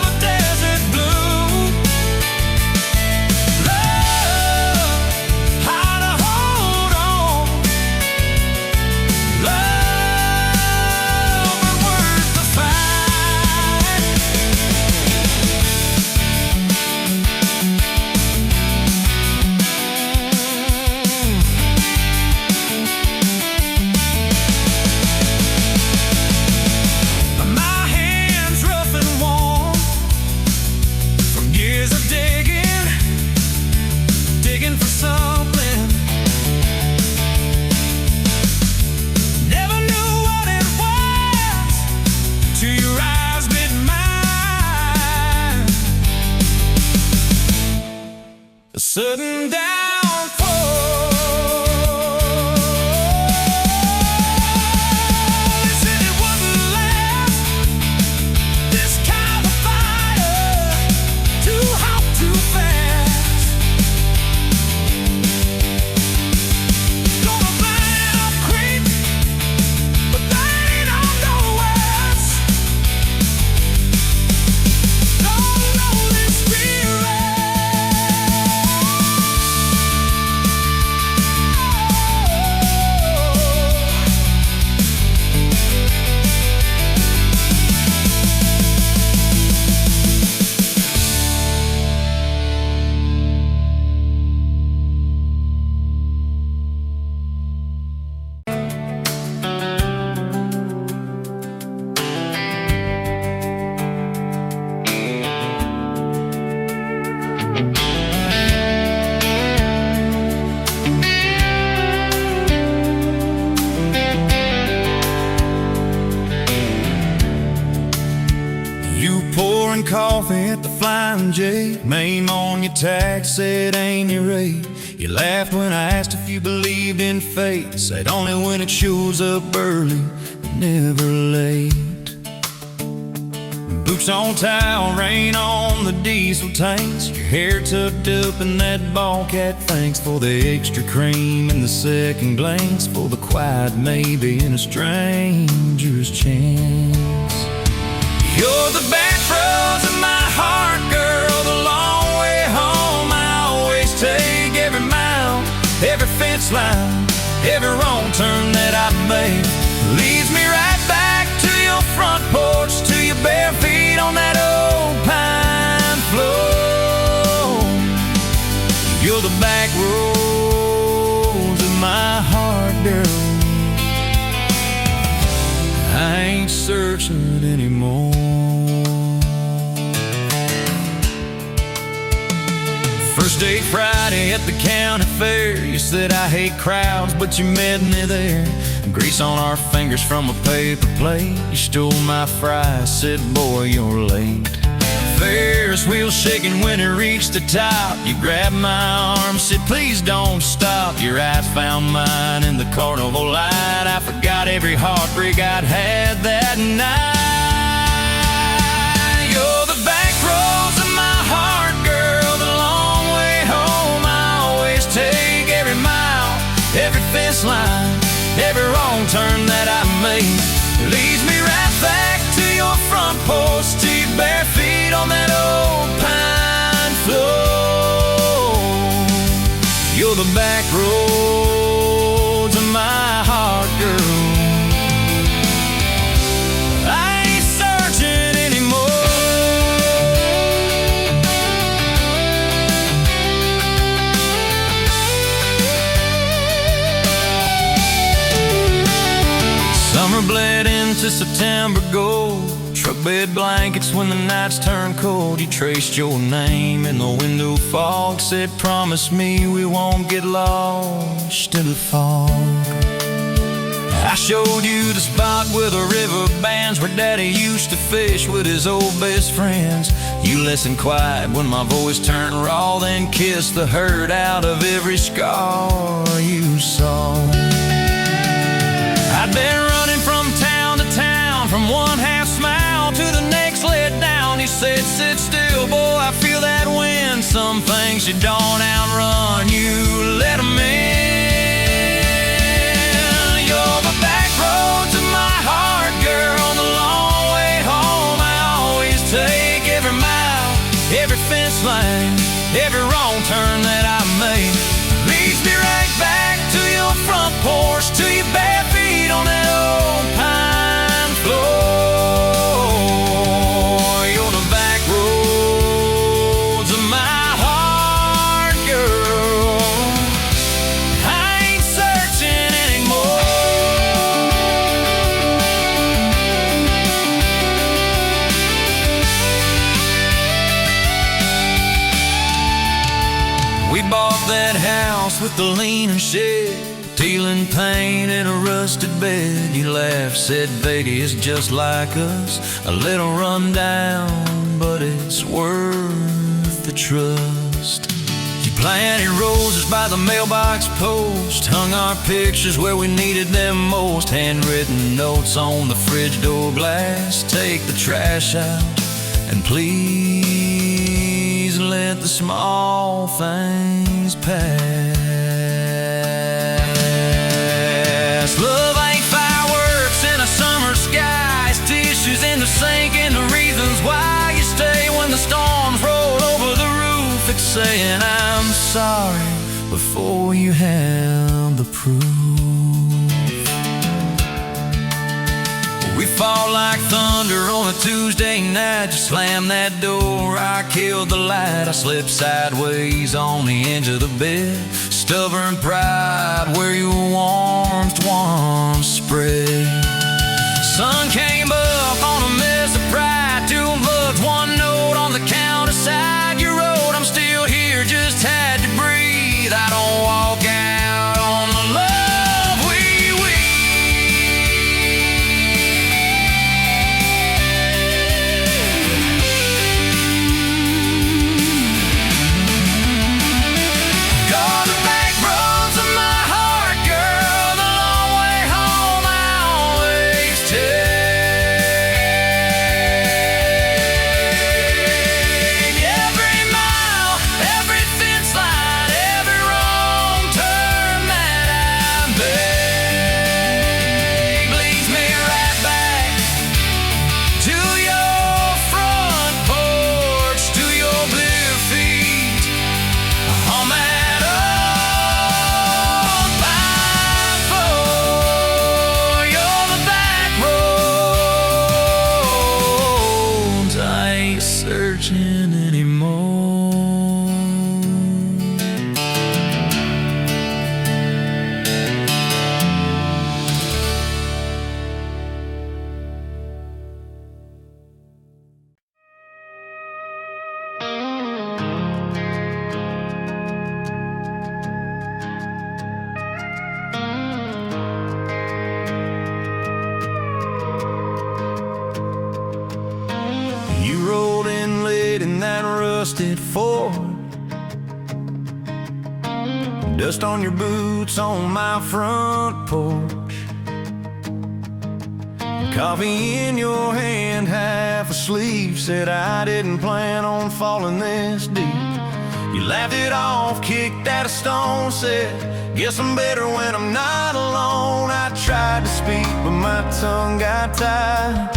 a desert blue. Love, how to hold on. Love, but worth the fight. My hands rough and warm from years of digging for something. Never knew what it was till your eyes met mine. A sudden downfall. They said it wouldn't last. This kind of fire, too hot, too fast. Gonna burn up quick, but that ain't on the west. Don't know this You pouring coffee at the Flying J, name on your tax said ain't your rate. You laughed when I asked if you believed in fate, said only when it shows up early, never late. Boots on towel, rain on the diesel tanks, your hair tucked up in that ball cat. Thanks for the extra cream and the second glance, for the quiet maybe in a stranger's chance. You're the back rows of my heart, girl, the long way home. I always take every mile, every fence line, every wrong turn that I've made. Leads me right back to your front porch, to your bare feet on that old pine floor. You're the back rows of my heart, girl. I ain't searching anymore. First day Friday at the county fair, you said I hate crowds, but you met me there. Grease on our fingers from a paper plate. You stole my fries, said boy you're late. Ferris wheel shaking when it reached the top. You grabbed my arm, said please don't stop. Your eyes found mine in the carnival light. I forgot every heartbreak I'd had that night. You're the back rows of my heart, girl, the long way home. I always take every mile, every fence line, Every wrong turn that I made leads me right back to your front porch, to your bare feet on that old pine floor. You're the back roads of my heart, girl. Summer bled into September gold, truck bed blankets when the nights turn cold. You traced your name in the window fog, said promise me we won't get lost in the fog. I showed you the spot where the river bands, where Daddy used to fish with his old best friends. You listened quiet when my voice turned raw, then kissed the hurt out of every scar you saw. I'd been running from town to town, from one half smile to the next let down. You said, sit still, boy, I feel that wind. Some things you don't outrun, you let them in. You're the back roads of my heart, girl. The long way home I always take. Every mile, every fence line, every wrong turn that I make leads me right back to your front porch, to your bare feet on that old pine floor. You're the back roads of my heart, girl. I ain't searching anymore. We bought that house with the leaning shed, peeling paint in a rusted bed. You laughed, said, baby, it's just like us, a little run down, but it's worth the trust. You planted roses by the mailbox post, hung our pictures where we needed them most, handwritten notes on the fridge door glass. Take the trash out and please let the small things pass. Love ain't fireworks in a summer sky, it's tissues in the sink and the reasons why you stay when the storms roll over the roof. It's saying I'm sorry before you have the proof. We fall like thunder on a Tuesday night. You slam that door, I killed the light. I slipped sideways on the edge of the bed. Stubborn pride where your warmth once spread. Sun came up on a mess of pride. 2 bucks, 1 note on the counter side. You wrote, I'm still here, just had to breathe. I don't walk out on the love we searching anymore. You rolled in late in that rusted Ford, dust on your boots on my front porch, coffee in your hand, half asleep. Said I didn't plan on falling this deep. You laughed it off, kicked at a stone, said, guess I'm better when I'm not alone. I tried to speak, but my tongue got tied,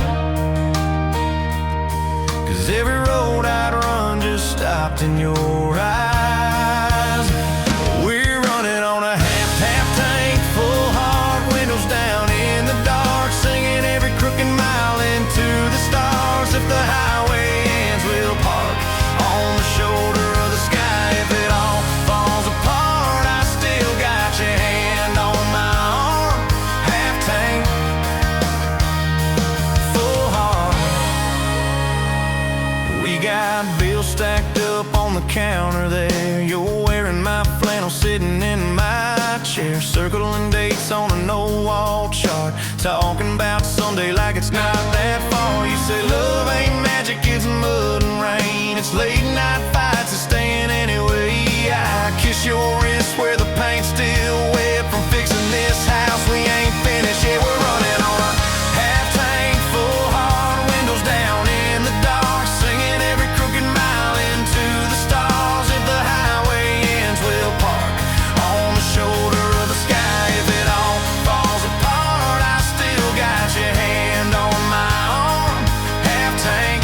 'cause every road I'd run just stopped in your eyes. We're running on a half tank, full heart, windows down in the dark, singing every crooked mile into the stars. If the highway ends, we'll park on the shoulder of the sky. If it all falls apart, I still got your hand on my arm. Half tank, full heart. We got bills stacked up on the counter there. You're wearing my flannel, sitting in my chair, circling dates on a no-wall chart, talking about Sunday like it's not that far. You say love ain't magic, it's mud and rain, it's late night fights and staying anyway. I kiss your wrist where the paint's still wet from fixing this house. We ain't finished yet. We're running on a half tank, full heart, windows down in the dark, singing every crooked mile into the stars. If the highway ends, we'll park on the shoulder of the sky. If it all falls apart, I still got your hand on my arm. Half tank,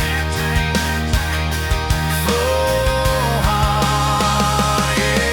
full heart, yeah.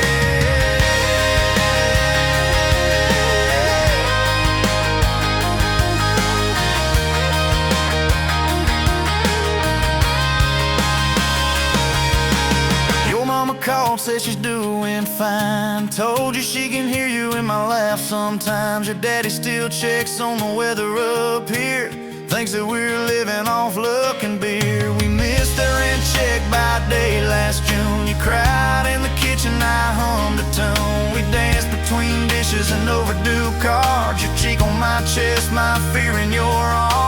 Your mama called, said she's doing fine, told you she can hear you in my laugh sometimes. Your daddy still checks on the weather up here, thinks that we're living off luck and beer. We missed the rent check by day last June. You cried in the kitchen, I hummed a tune. We danced between dishes and overdue cards, your cheek on my chest, my fear in your arms.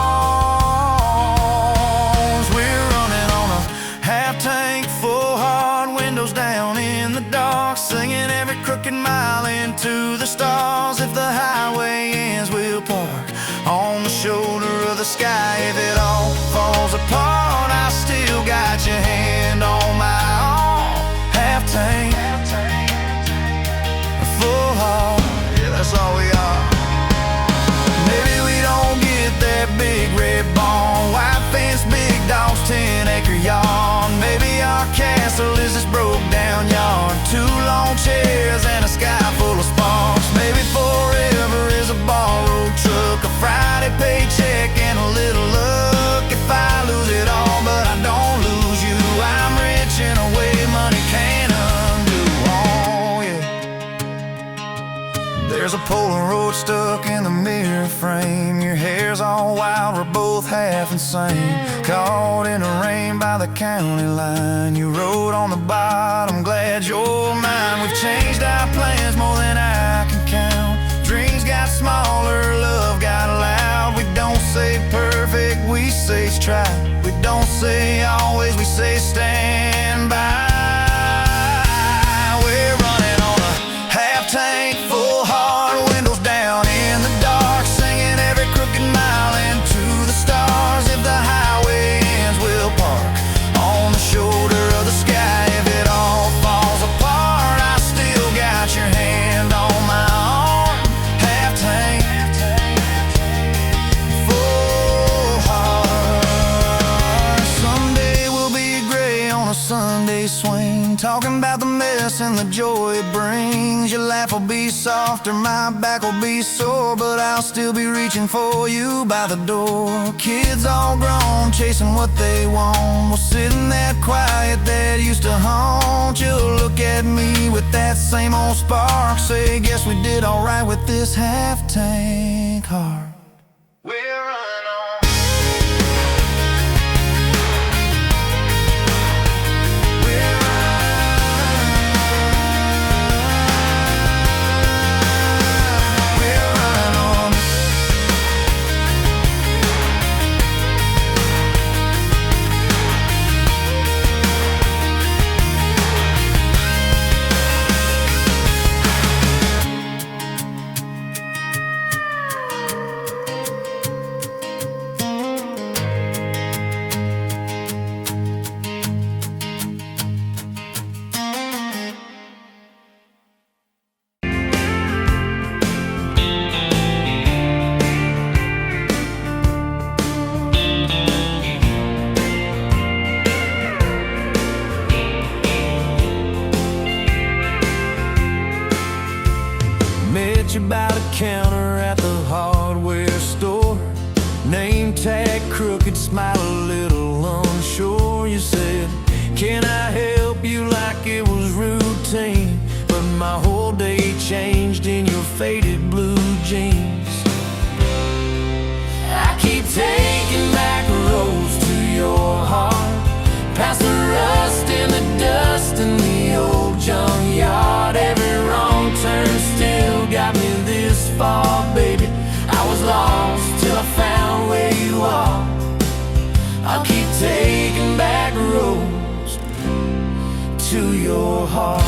We're running on a half tank, full heart, windows down in the dark, singing every crooked mile into the stars. If the highway ends, we'll park on the shoulder of the sky. If it all falls apart, I still got your hand on my arm. Half tank, full heart, yeah, that's all we are. Maybe we don't get that big red barn, white fence, big dogs, 10-acre yard. Maybe our castle is this broke down yard, 2 long chairs and a sky full of sparks. Maybe forever is a borrowed truck, a Friday paycheck and a little luck. If I lose it all but I don't lose you, I'm rich in a way money can't undo. Oh yeah. There's a Polaroid stuck in the mirror frame, your hair's all wild, we're both half insane. Caught in the rain by the county line, you wrote on the bottom, glad you're mine. We've changed our plans more than I can count, dreams got smaller, love got loud. We don't say perfect, we say try. We don't say always, we say stand by. We're running on a half tank, full heart, windows down in the dark, singing every crooked mile into the stars. If the highway ends, we'll park on the shoulder of the sky. If it all falls apart, I still got your hand on my arm. Half tank, full heart. Someday we'll be gray on a Sunday swing, talking about the mess and the joy it brings. Your laugh will be softer, my back will be sore, but I'll still be reaching for you by the door. Kids all grown, chasing what they want, we'll sit in that quiet that used to haunt. You'll look at me with that same old spark, say, guess we did alright with this half tank heart. We're running on. Met you by the counter at the hardware store. Name tag crooked, smile a little unsure. You said, can I help you, like it was routine. But my whole day changed in your faded blue jeans. I keep taking back roads to your heart, past the rust and the dust in the old junkyard. Every wrong turn still got me this far, baby. I was lost till I found where you are. I'll keep taking back roads to your heart.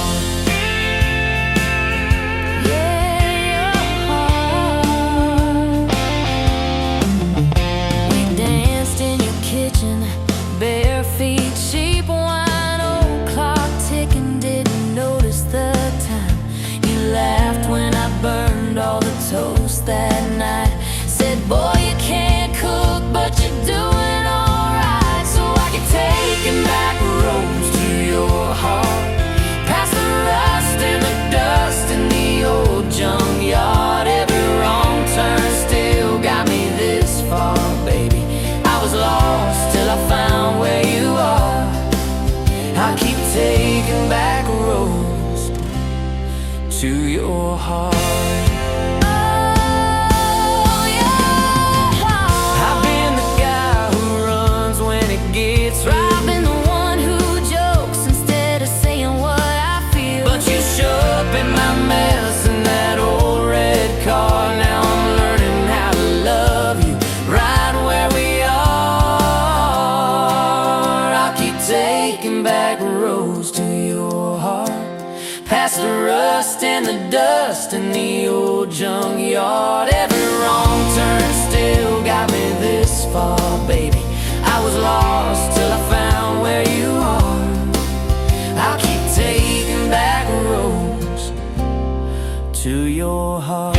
Bare feet, cheap wine, old clock ticking, didn't notice the time. You laughed when I burned all the toast that night. Said, boy, you can't cook, but you're doing alright. So I keep taking back roads to your heart, past the rust and the dust in the old junkyard. Every wrong turn still got me this far, baby. I was lost till I found where you are. I keep taking back roads to your heart. Oh, your heart. I've been the guy who runs when it gets real. I've been the one who jokes instead of saying what I feel. But you show up in my mess in that old red car. Now I'm learning how to love you right where we are. Taking back roads to your heart, past the rust and the dust in the old junkyard. Every wrong turn still got me this far, baby. I was lost till I found where you are. I'll keep taking back roads to your heart.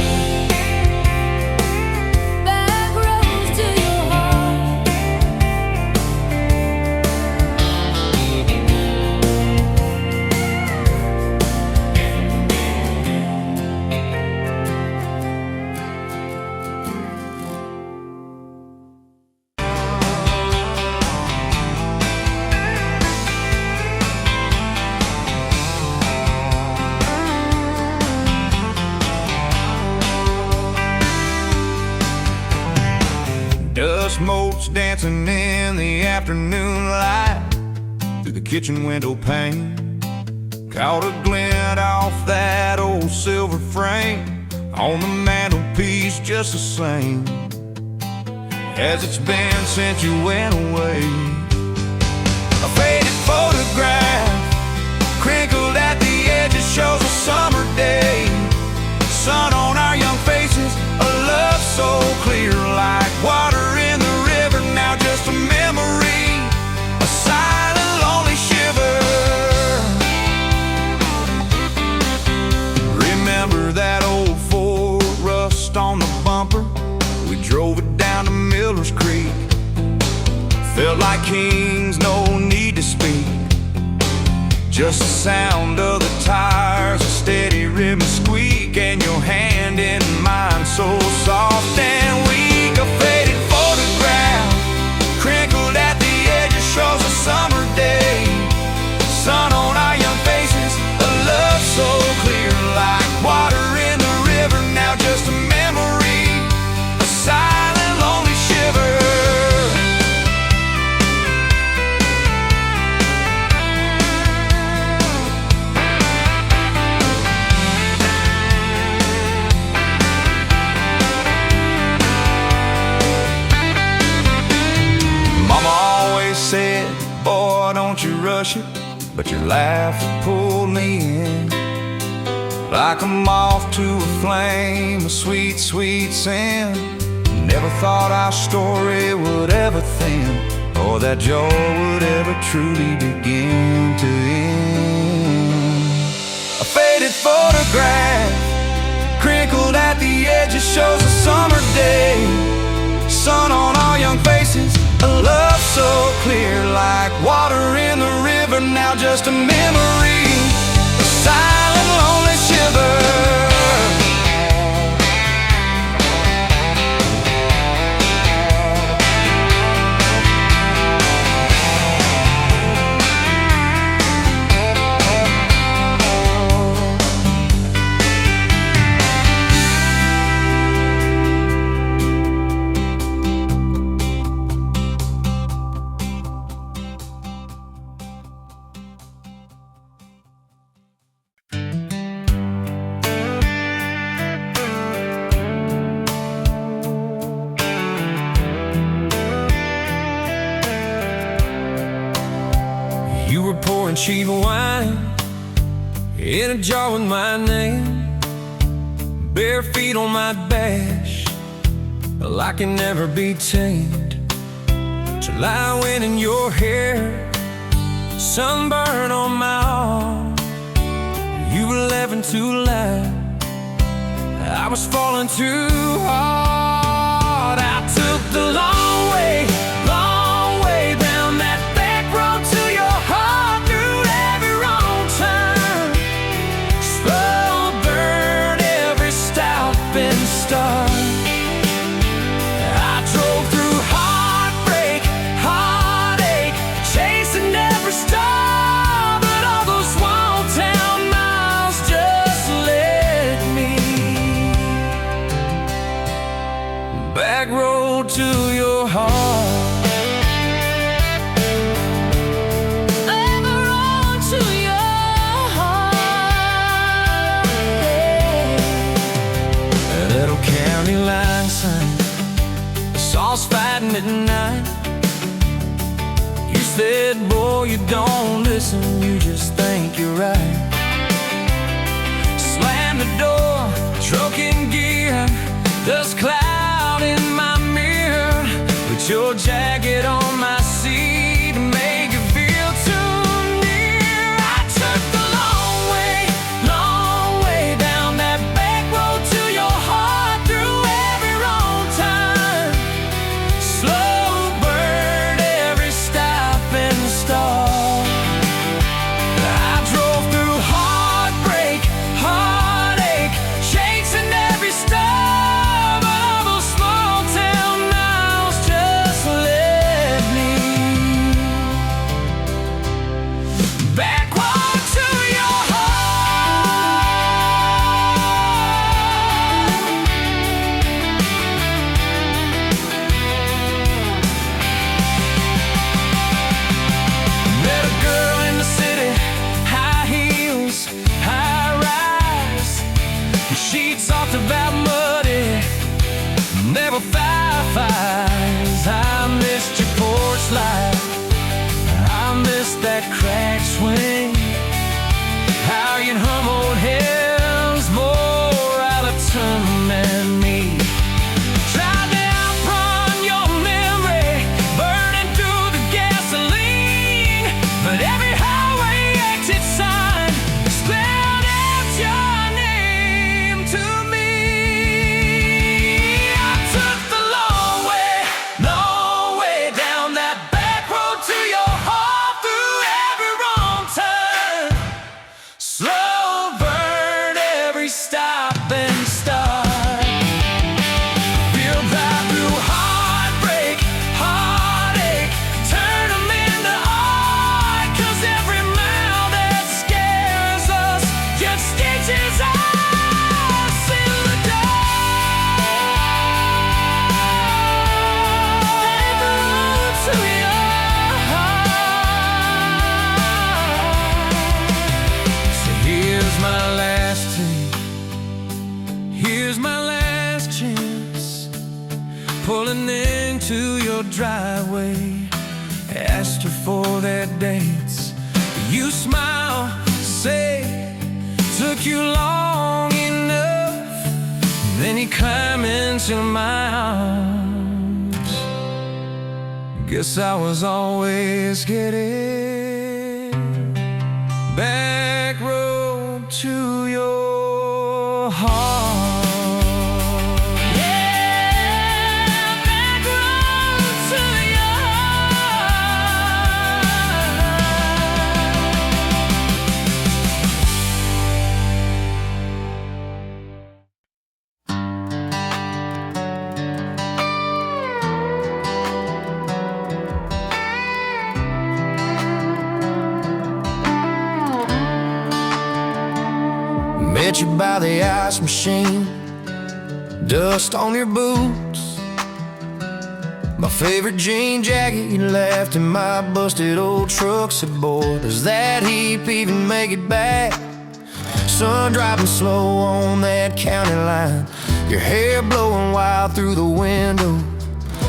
Dust motes dancing in the afternoon light through the kitchen window pane. Caught a glint off that old silver frame on the mantelpiece, just the same as it's been since you went away. A faded photograph crinkled at the edges shows a summer day. Sun on our young faces, a love so clear like water in the river. Now just a memory, a silent lonely shiver. Remember that old Ford, rust on the bumper. We drove it down to Miller's Creek. Felt like kings, no need to speak. Just the sound of the tires, a steady rhythm squeak, and your hand in mine so soft and weak. A faded photograph crinkled at the edges shows a summer day. Sun on our young faces, a love so clear like water in the river. Now just a memory, a silent lonely shiver. Said, boy, don't you rush it, but your laugh pulled me in like a moth to a flame, a sweet, sweet sin. Never thought our story would ever thin, or that joy would ever truly begin to end. A faded photograph crinkled at the edges shows a summer day. Sun on our young faces, a love so clear like water in the river. Now just a memory, a silent lonely shiver. cheap wine in a jar with my name, bare feet on my dash, well, I can never be tamed. Till I went in your hair, sunburn on my arm. You were laughing too loud, I was falling too hard. I took the long way down that back road to your heart, through every wrong turn, slow burn every stop and start. I drove through heartbreak, heartache, chasing every star, but all those small town miles just led me back road to your heart. Saws fighting at night. You said, boy, you don't listen, you just think you're right. Slam the door, truck in gear, dust cloud in my mirror. Put your jacket on my seat to make it feel too near. I took the long way down that back road to your heart, through every wrong time, slow burn every stop and start. I drove through heartbreak, heartache, chasing every star, but all those small town miles just led me backward to your Met a girl in the city, high heels, high rise. She talked about muddy, never fireflies. I missed your porch light, I missed that crack swing, how you'd hum old hymns more out of tune than me. Tried to outrun your memory, burning through the gasoline, but every highway exit sign spelled out your name to me. I took the long way down that back road to your heart, through every wrong turn, slow burn every stop and start. Feel back through heartbreak, heartache, turn them into art, 'cause every mile that scares us just stitches us in the dark. Back road to your heart. So here's my last take, here's my last chance, pulling into your driveway. Asked her for their dates, you smile, say, took you long enough. Then you climb into my arms. Guess I was always getting back road to your heart. Yeah, back road to your Met you by the ice machine, dust on your boots, my favorite jean jacket you left in my busted old truck. Said, boy, does that heap even make it back? Sun driving slow on that county line, your hair blowing wild through the window,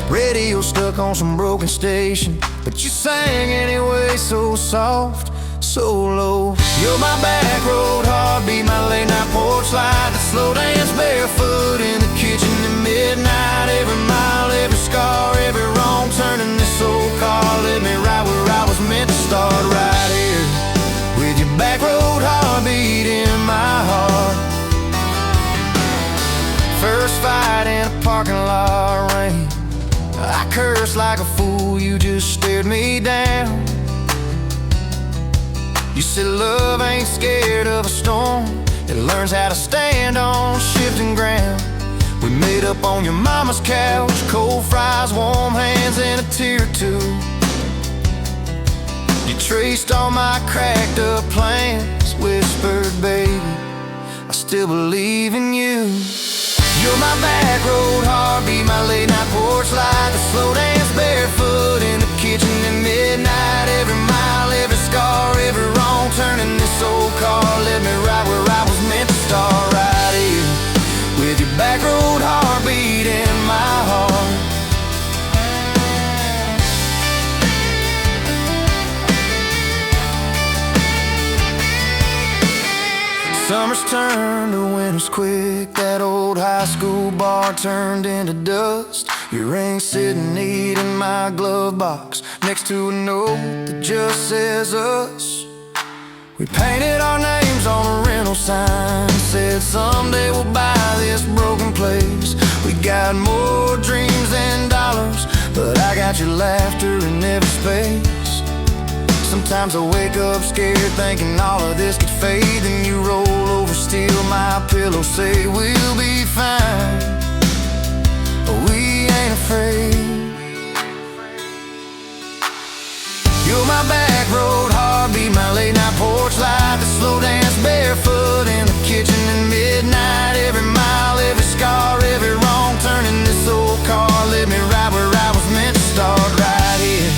radio stuck on some broken station, but you sang anyway so soft, solo. You're my back road heartbeat, my late night porch light, the slow dance barefoot in the kitchen at midnight. Every mile, every scar, every wrong turn in this old car led me right where I was meant to start, right here with your back road heartbeat in my heart. First fight in a parking lot rain, I cursed like a fool, you just stared me down. You said love ain't scared of a storm, it learns how to stand on shifting ground. We made up on your mama's couch, cold fries, warm hands, and a tear or two. You traced all my cracked up plans, whispered, baby, I still believe in you. You're my back road heartbeat, my late night porch light, the slow dance barefoot in the kitchen at midnight. Every mile, every scar, every wrong turn in this old car led me right where I was meant to start, right here with your back road heartbeat in my heart. Summers turned to winters quick, that old high school bar turned into dust. Your ring sitting neat in my glove box, next to a note that just says us. We painted our names on a rental sign, said someday we'll buy this broken place. We got more dreams than dollars, but I got your laughter in every space. Sometimes I wake up scared thinking all of this could fade, then you roll over, steal my pillow, say we'll be fine, but we ain't afraid. You're my back road heartbeat, my late night porch light, the slow dance barefoot in the kitchen at midnight. Every mile, every scar, every wrong turn in this old car led me right where I was meant to start, right here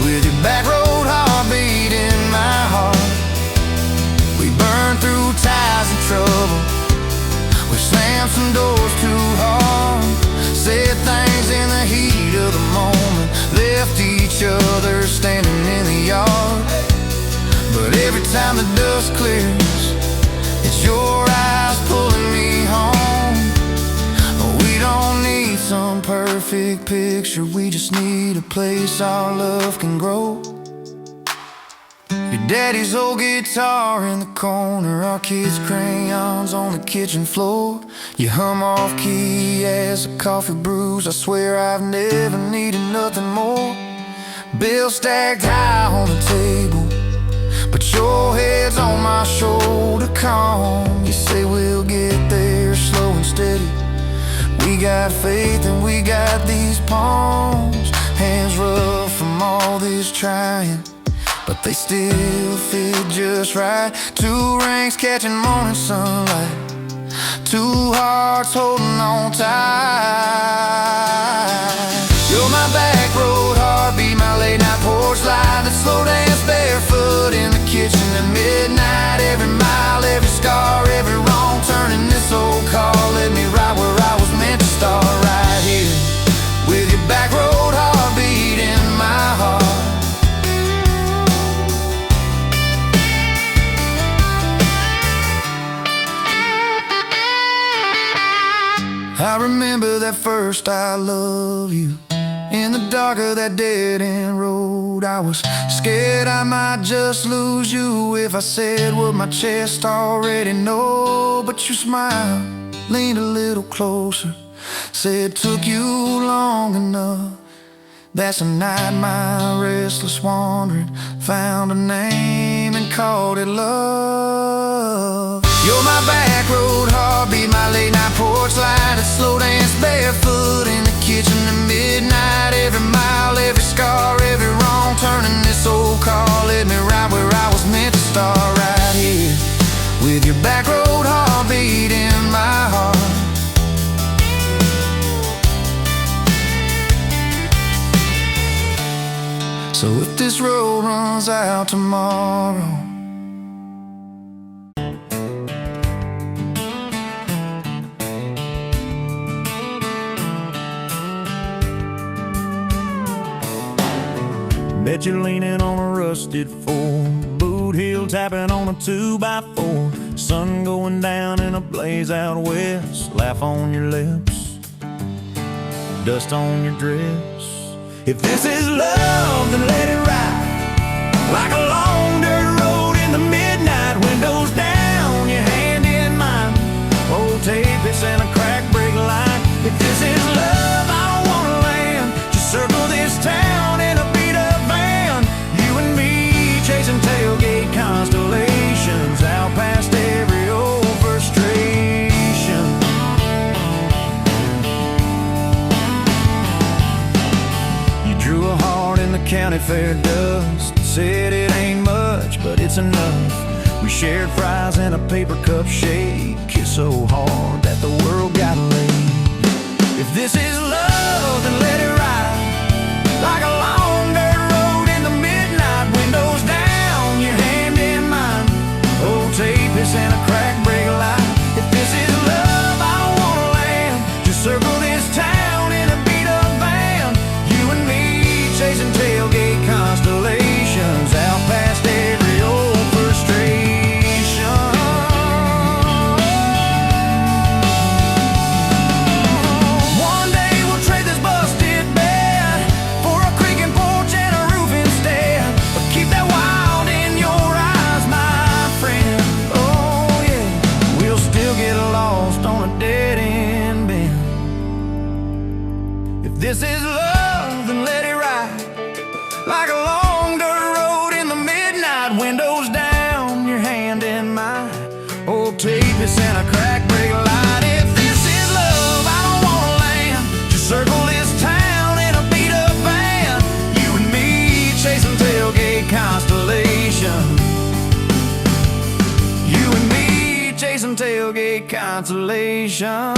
with your back road heartbeat in my heart. We burned through ties and trouble, we slammed some doors too hard, said things in the heat of the moment, left each other standing in the yard. But every time the dust clears, it's your eyes pulling me home. We don't need some perfect picture, we just need a place our love can grow. Your daddy's old guitar in the corner, our kids' crayons on the kitchen floor. You hum off key as the coffee brews, I swear I've never needed nothing more. Bills stacked high on the table, but your head's on my shoulder, calm. You say we'll get there slow and steady. We got faith and we got these palms, hands rough from all this trying, but they still fit just right. Two rings catching morning sunlight, two hearts holding on tight. You're my back road heartbeat, my late night porch light, that slow dance barefoot in the kitchen at midnight. Every mile, every scar, every wrong turn in this old car led me right where I was meant to start, right here with your back road heartbeat in my heart. I remember that first I love you, in the dark of that dead-end road. I was scared I might just lose you if I said what my chest already know. But you smiled, leaned a little closer, said it took you long enough. That's the night my restless wandering found a name and called it love. You're my back road heartbeat, my late night porch light, a slow dance barefoot in the kitchen at midnight. Every mile, every scar, every wrong turn in this old car led me right where I was meant to start, right here with your back road heartbeat in my heart. So if this road runs out tomorrow, bet you're leaning on a rusted four, boot heel tapping on a 2x4, sun going down in a blaze out west. Laugh on your lips, dust on your dress. If this is love, then let it ride like a long dirt road in the midnight. Windows down, your hand in mine, old tape, it's in a crack brake line. If this is love, I don't wanna land. Just circle this town in a beat up van. You and me chasing tailgate constellations out past every old frustration. You drew a heart in the county fair dust, said it ain't much, but it's enough. We shared fries and a paper cup shake, kissed so hard that the world got laid. If this is love, then let it ride like a long dirt road in the midnight. Windows down, your hand in mine, old tape, it's in a crack brake light. If this is love, I don't wanna land. Just circle this town in a beat up van. You and me chasing tailgate constellations out past every old frustration. One day we'll trade this busted bed for a creaking porch and a roof instead. But keep that wild in your eyes, my friend. Oh yeah, we'll still get lost on a dead end bend. If this is love, then let it ride like a long dirt road in the midnight. Windows down, your hand in mine, old tape, it's in a crack brake light. If this is love, I don't wanna land. Just circle this town in a beat up van. You and me chasing tailgate constellation. You and me chasing tailgate constellation.